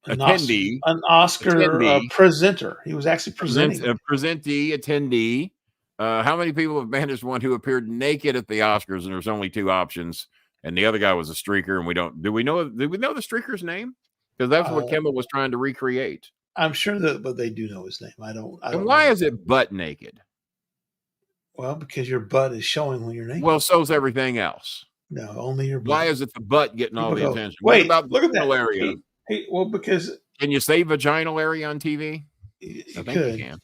Speaker 2: attendee?
Speaker 1: An Oscar presenter. He was actually presenting.
Speaker 2: A presentee, attendee. How many people have managed one who appeared naked at the Oscars and there's only 2 options, and the other guy was a streaker, and do we know the streaker's name? Because that's what Kimmel was trying to recreate.
Speaker 1: I'm sure but they do know his name. I don't.
Speaker 2: And why is it butt naked?
Speaker 1: Well, because your butt is showing when you're naked.
Speaker 2: Well, so's everything else.
Speaker 1: No, only your butt.
Speaker 2: Why is it the butt getting all the attention?
Speaker 1: Wait,
Speaker 2: what about
Speaker 1: look at that
Speaker 2: area?
Speaker 1: Hey, well, because
Speaker 2: can you say vaginal area on TV?
Speaker 1: You
Speaker 2: think
Speaker 1: could.
Speaker 2: You can.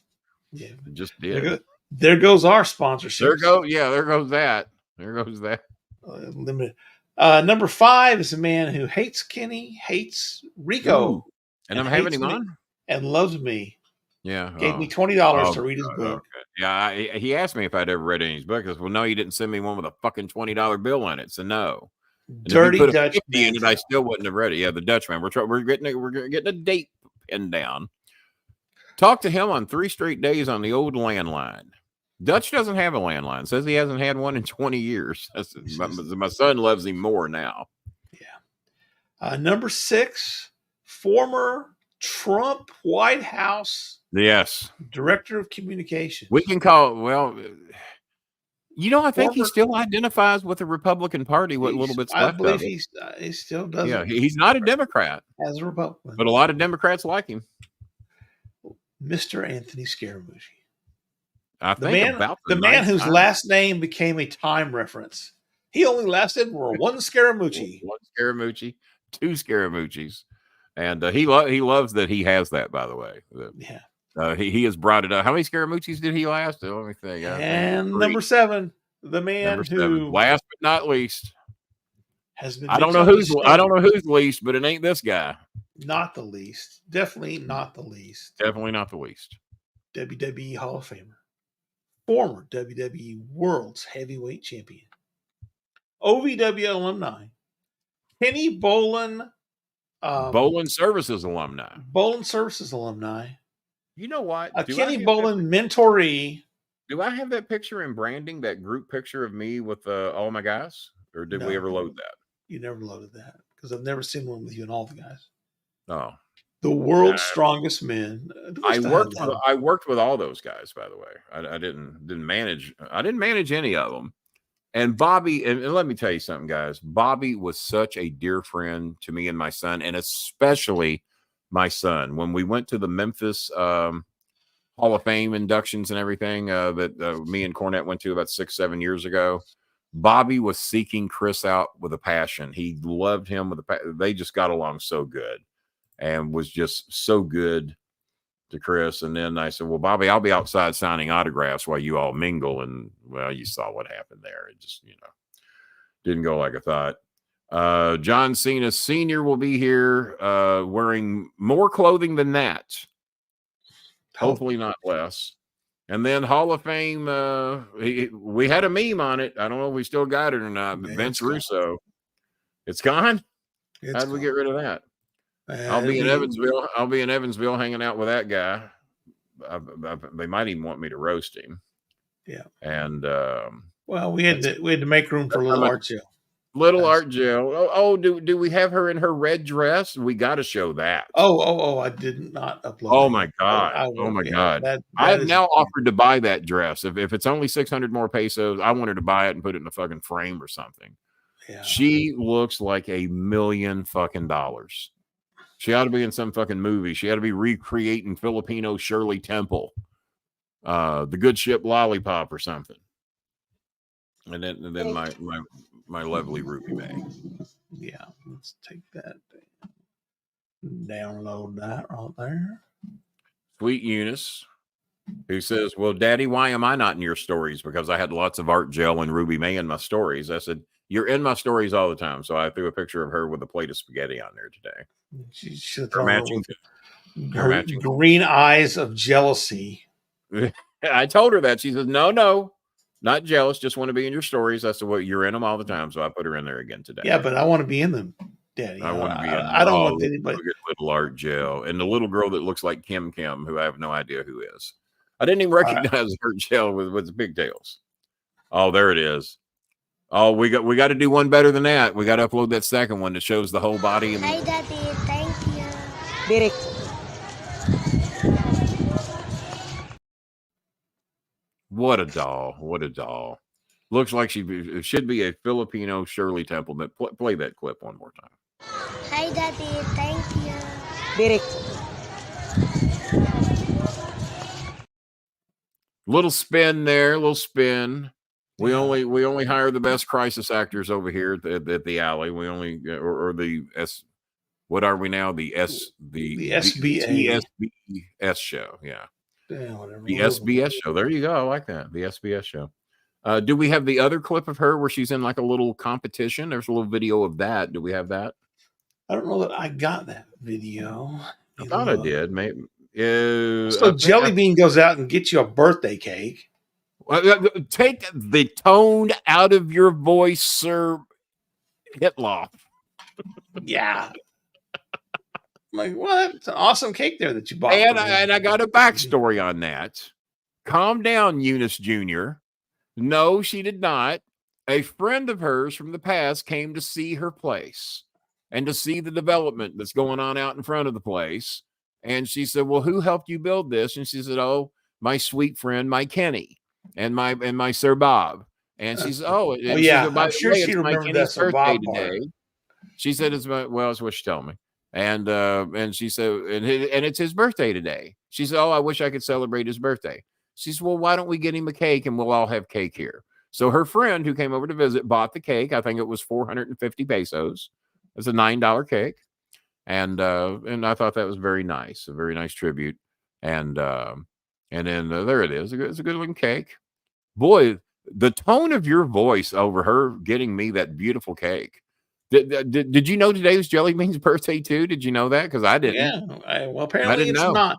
Speaker 1: Yeah,
Speaker 2: it just did.
Speaker 1: There goes our sponsorship.
Speaker 2: There goes that. There goes that.
Speaker 1: Limited. Number 5 is a man who hates Kenny, hates Rico,
Speaker 2: Ooh. And I'm having him on,
Speaker 1: and loves me.
Speaker 2: Yeah,
Speaker 1: gave me $20 to read his book.
Speaker 2: Okay. Yeah, he asked me if I'd ever read any of his books. I said, well, no, you didn't send me one with a fucking $20 bill on it, so no. And
Speaker 1: Dirty
Speaker 2: if you put
Speaker 1: Dutch
Speaker 2: a 50 in it, I still wouldn't have read it. Yeah, the Dutchman. We're getting a date pinned down. Talked to him on 3 straight days on the old landline. Dutch doesn't have a landline. Says he hasn't had one in 20 years. My son loves him more now.
Speaker 1: Yeah. Number 6, former Trump White House Director of Communications.
Speaker 2: We can call I think he still identifies with the Republican Party. What little bit's left of it. I
Speaker 1: believe he still does.
Speaker 2: Yeah, he's not a Democrat.
Speaker 1: As a Republican.
Speaker 2: But a lot of Democrats like him.
Speaker 1: Mr. Anthony Scaramucci.
Speaker 2: I think
Speaker 1: the man whose last name became a time reference. He only lasted for 1 Scaramucci.
Speaker 2: 1 Scaramucci, 2 Scaramucci's. And he loves that he has that, by the way. He has brought it up. How many Scaramucci's did he last? Let me think.
Speaker 1: And number 7, the man who
Speaker 2: last but not least
Speaker 1: has been.
Speaker 2: I don't know who's least, but it ain't this guy.
Speaker 1: Not the least. Definitely not the least.
Speaker 2: Definitely not the least.
Speaker 1: WWE Hall of Famer. Former WWE World's Heavyweight Champion. OVW alumni. Kenny Bolin.
Speaker 2: Bolin Services alumni.
Speaker 1: Bolin Services alumni.
Speaker 2: You know what?
Speaker 1: A Kenny Bolin mentoree.
Speaker 2: Do I have that picture in branding, that group picture of me with all my guys? Or did we ever load that?
Speaker 1: You never loaded that because I've never seen one with you and all the guys.
Speaker 2: Oh.
Speaker 1: The world's strongest men.
Speaker 2: I worked with all those guys, by the way. I didn't manage any of them. And Bobby, and let me tell you something, guys. Bobby was such a dear friend to me and my son, and especially my son. When we went to the Memphis Hall Hall of Fame inductions and everything that me and Cornette went to about 6-7 years ago. Bobby was seeking Chris out with a passion. He loved him with they just got along so good and was just so good to Chris. And then I said, well, Bobby, I'll be outside signing autographs while you all mingle. And well, you saw what happened there. It just, didn't go like I thought. John Cena Sr. will be here wearing more clothing than that. Hopefully not less. And then Hall of Fame, we had a meme on it. I don't know if we still got it or not, but Vince Russo. It's gone? How'd we get rid of that? I'll be in Evansville. I'll be in Evansville hanging out with that guy. They might even want me to roast him.
Speaker 1: Yeah.
Speaker 2: And
Speaker 1: well, we had to make room for little Art Gel.
Speaker 2: Little Art Gel. Do we have her in her red dress? We got to show that.
Speaker 1: Oh! I did not upload.
Speaker 2: Oh my god! Oh my god! I have now offered to buy that dress. If it's only 600 more pesos, I wanted to buy it and put it in a fucking frame or something. Yeah. She looks like $1 million fucking dollars. She ought to be in some fucking movie. She ought to be recreating Filipino Shirley Temple, The Good Ship Lollipop or something. And then my lovely Ruby May.
Speaker 1: Yeah, let's take that. Download that right there.
Speaker 2: Sweet Eunice, who says, well, Daddy, why am I not in your stories? Because I had lots of Art Gel and Ruby May in my stories. I said, you're in my stories all the time. So I threw a picture of her with a plate of spaghetti on there today.
Speaker 1: She should have thrown it with her green eyes of jealousy.
Speaker 2: I told her that. She says, no, not jealous. Just want to be in your stories. I said, well, you're in them all the time. So I put her in there again today.
Speaker 1: Yeah, but I want to be in them. Daddy,
Speaker 2: I want to be in.
Speaker 1: I don't want anybody.
Speaker 2: Little Art Gel and the little girl that looks like Kim, who I have no idea who is. I didn't even recognize Art Gel with the pigtails. Oh, there it is. Oh, we got to do one better than that. We got to upload that second one that shows the whole body.
Speaker 4: Hi, Daddy. Thank you.
Speaker 5: Direct.
Speaker 2: What a doll! What a doll! Looks like she should be a Filipino Shirley Temple. But play that clip one more time.
Speaker 4: Hi, Daddy. Thank you.
Speaker 5: Direct.
Speaker 2: Little spin there. Little spin. We only hire the best crisis actors over here at the alley. We only or the S. What are we now? The SBA TSBS show. Yeah.
Speaker 1: Whatever.
Speaker 2: The SBS show. There you go. I like that. The SBS show. Do we have the other clip of her where she's in like a little competition? There's a little video of that. Do we have that?
Speaker 1: I don't know that I got that video.
Speaker 2: I thought I did. Maybe.
Speaker 1: So Jelly Bean goes out and gets you a birthday cake.
Speaker 2: Take the tone out of your voice, Sir Hitloff.
Speaker 1: Yeah. I'm like, what? It's an awesome cake there that you bought.
Speaker 2: And I got a backstory on that. Calm down, Eunice Jr. No, she did not. A friend of hers from the past came to see her place and to see the development that's going on out in front of the place. And she said, well, who helped you build this? And she said, oh, my sweet friend, my Kenny and my Sir Bob. And she said, oh, and
Speaker 1: yeah,
Speaker 2: said,
Speaker 1: I'm sure she remembered that Sir Bob
Speaker 2: today. She said, it's that's what she told me. And she said, and it's his birthday today. She said, oh, I wish I could celebrate his birthday. She said, well, why don't we get him a cake and we'll all have cake here? So her friend who came over to visit bought the cake. I think it was 450 pesos. It's a $9 cake. And I thought that was very nice, a very nice tribute. And then there it is. It's a good looking cake. Boy, the tone of your voice over her getting me that beautiful cake. Did you know today was Jelly Bean's birthday too? Did you know that? Because I didn't.
Speaker 1: Yeah. Well, apparently it's not.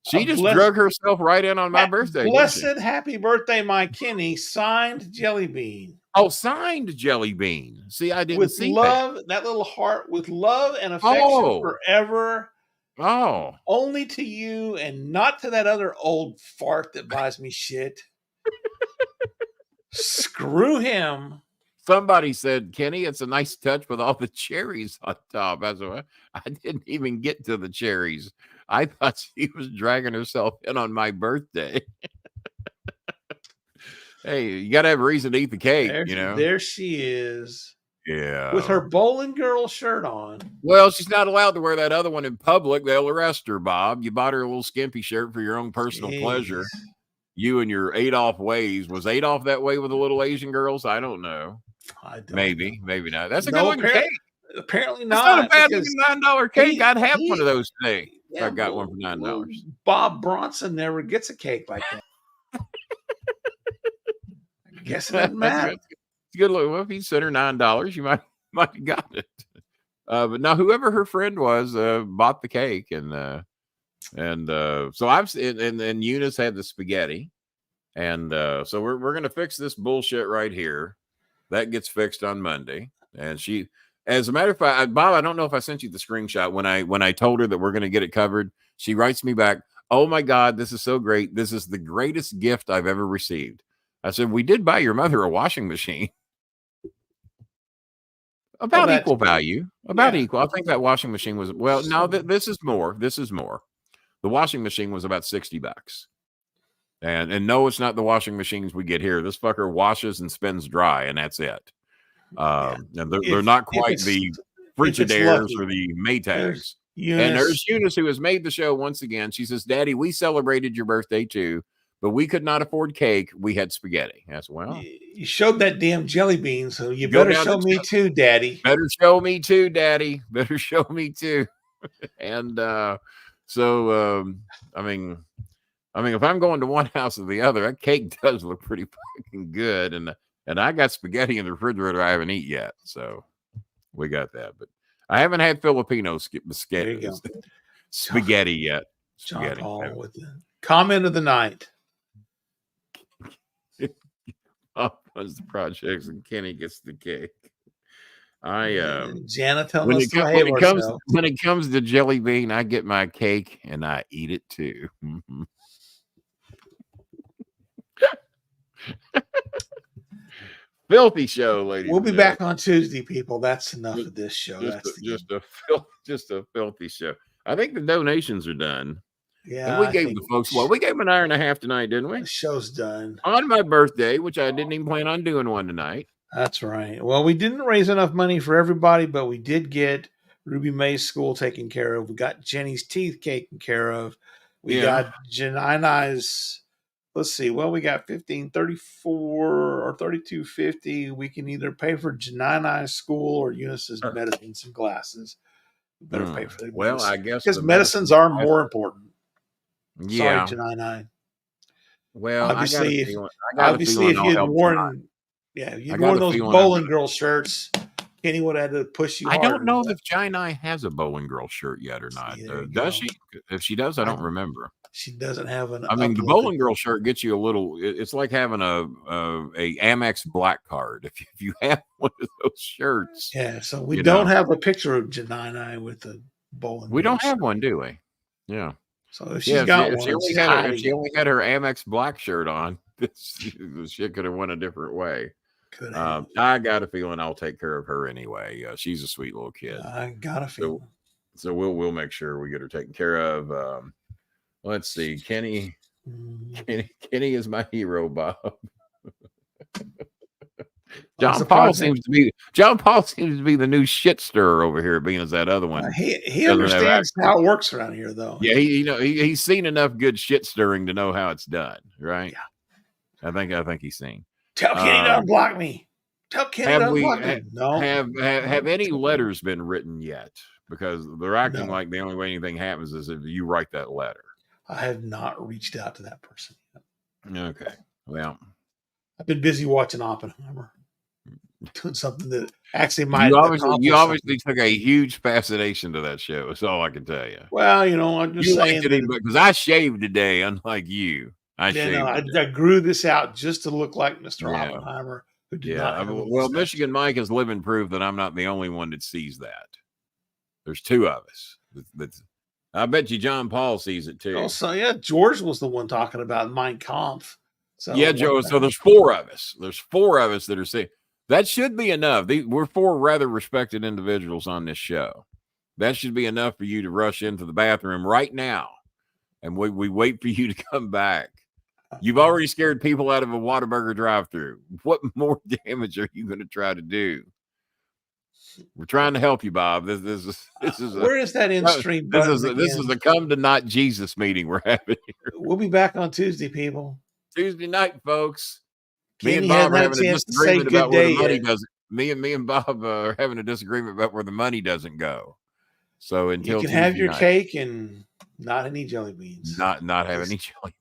Speaker 2: She just drug herself right in on my birthday.
Speaker 1: Blessed happy birthday, my Kenny. Signed Jelly Bean.
Speaker 2: Oh, signed Jelly Bean. See, I didn't see
Speaker 1: love, that little heart with love and affection forever.
Speaker 2: Oh.
Speaker 1: Only to you and not to that other old fart that buys me shit. Screw him.
Speaker 2: Somebody said, Kenny, it's a nice touch with all the cherries on top. I didn't even get to the cherries. I thought she was dragging herself in on my birthday. Hey, you got to have a reason to eat the cake,
Speaker 1: There she is.
Speaker 2: Yeah.
Speaker 1: with her bowling girl shirt on.
Speaker 2: Well, she's not allowed to wear that other one in public. They'll arrest her, Bob. You bought her a little skimpy shirt for your own personal pleasure. You and your Adolf ways. Was Adolf that way with the little Asian girls? I don't know. Maybe not. That's a good looking cake.
Speaker 1: Apparently
Speaker 2: That's
Speaker 1: not.
Speaker 2: not a bad looking $9 cake. I'd have one of those today if I got one for $9.
Speaker 1: Bob Bronson never gets a cake like that. I guess it doesn't matter.
Speaker 2: It's good look. Well, if he sent her $9, you might have got it. But now whoever her friend was bought the cake, and so and Eunice had the spaghetti, and so we're gonna fix this bullshit right here. That gets fixed on Monday, and she, as a matter of fact, Bob, I don't know if I sent you the screenshot when I told her that we're gonna get it covered. She writes me back, "Oh my God, this is so great! This is the greatest gift I've ever received." I said, "We did buy your mother a washing machine." About equal value. About equal. I think that washing machine was, well, no, this is more. This is more. The washing machine was about $60. And no, it's not the washing machines we get here. This fucker washes and spins dry, and that's it. And they're not quite the Frigidairs or the Maytags. And there's Eunice, who has made the show once again. She says, "Daddy, we celebrated your birthday too, but we could not afford cake. We had spaghetti." That's, well,
Speaker 1: you showed that damn jelly bean, so you better show me too, Daddy.
Speaker 2: Better show me too, Daddy. Better show me too. And so I mean, if I'm going to one house or the other, that cake does look pretty fucking good. And I got spaghetti in the refrigerator I haven't eaten yet, so we got that. But I haven't had Filipino spaghetti yet.
Speaker 1: John Paul with the comment of the night.
Speaker 2: Runs the projects and Kenny gets the cake.
Speaker 1: Janet telling us to behave ourselves.
Speaker 2: When it comes to jelly bean, I get my cake and I eat it too. Filthy show, ladies.
Speaker 1: We'll be back on Tuesday, people. That's enough of this show.
Speaker 2: Just a filthy show. I think the donations are done.
Speaker 1: Yeah,
Speaker 2: and we gave the folks, we gave them an hour and a half tonight, didn't we?
Speaker 1: The show's done
Speaker 2: on my birthday, which I didn't even plan on doing one tonight.
Speaker 1: That's right. Well, we didn't raise enough money for everybody, but we did get Ruby May's school taken care of. We got Jenny's teeth taken care of. We got Janina's. Let's see. Well, we got 1534 or 3250. We can either pay for Janina's school or Eunice's medicines and glasses. We better pay for them.
Speaker 2: Well, I guess
Speaker 1: because medicines are more important.
Speaker 2: Yeah.
Speaker 1: Sorry, Janina.
Speaker 2: Well,
Speaker 1: obviously, if you had worn, you'd worn those bowling girl shirts, Kenny would have had to push you.
Speaker 2: I don't know if Janina has a bowling girl shirt yet or not. Does she? If she does, I don't remember.
Speaker 1: She doesn't have an.
Speaker 2: I mean, the bowling girl shirt gets you a little. It's like having a Amex Black card. If you have one of those shirts,
Speaker 1: So we don't have a picture of Janina with the bowling.
Speaker 2: We don't have one, do we? Yeah.
Speaker 1: So if she's got one,
Speaker 2: if she only had her Amex Black shirt on, this shit could have went a different way. I got a feeling I'll take care of her anyway. She's a sweet little kid.
Speaker 1: I got a feeling.
Speaker 2: So we'll make sure we get her taken care of. Let's see, Kenny is my hero, Bob. John Paul seems to be the new shit stirrer over here, being as that other one.
Speaker 1: He understands how it works around here, though.
Speaker 2: Yeah, he's seen enough good shit stirring to know how it's done, right? Yeah, I think he's seen.
Speaker 1: Tell Kenny to unblock me. Tell Kenny to unblock me. No.
Speaker 2: Have any letters been written yet? Because they're acting like the only way anything happens is if you write that letter.
Speaker 1: I have not reached out to that person yet.
Speaker 2: Okay. Well,
Speaker 1: I've been busy watching Oppenheimer. Doing something that actually might.
Speaker 2: You obviously took a huge fascination to that show. That's all I can tell you.
Speaker 1: Well, I'm just saying
Speaker 2: because I shaved today, unlike you. I
Speaker 1: grew this out just to look like Mr. Oppenheimer, who did not.
Speaker 2: Well, Michigan Mike is living proof that I'm not the only one that sees that. There's two of us. I bet you John Paul sees it too.
Speaker 1: Also, George was the one talking about Mein Kampf. So
Speaker 2: Joe. So there's four of us. There's four of us that are seeing. That should be enough. We're four rather respected individuals on this show. That should be enough for you to rush into the bathroom right now. And we wait for you to come back. You've already scared people out of a Whataburger drive-thru. What more damage are you going to try to do? We're trying to help you, Bob. This is a
Speaker 1: Where is that in stream button
Speaker 2: this is
Speaker 1: again?
Speaker 2: a come to not Jesus meeting we're having here.
Speaker 1: We'll be back on Tuesday, people.
Speaker 2: Tuesday night, folks. Me and
Speaker 1: Kenny
Speaker 2: Bob
Speaker 1: hasn't
Speaker 2: are
Speaker 1: had a
Speaker 2: having a
Speaker 1: chance to say
Speaker 2: disagreement
Speaker 1: good
Speaker 2: about where the
Speaker 1: day
Speaker 2: money
Speaker 1: yet.
Speaker 2: doesn't. Me and Bob are having a disagreement about where the money doesn't go. So
Speaker 1: You
Speaker 2: until
Speaker 1: can have
Speaker 2: Tuesday
Speaker 1: your
Speaker 2: night,
Speaker 1: cake and not any jelly beans.
Speaker 2: not have any jelly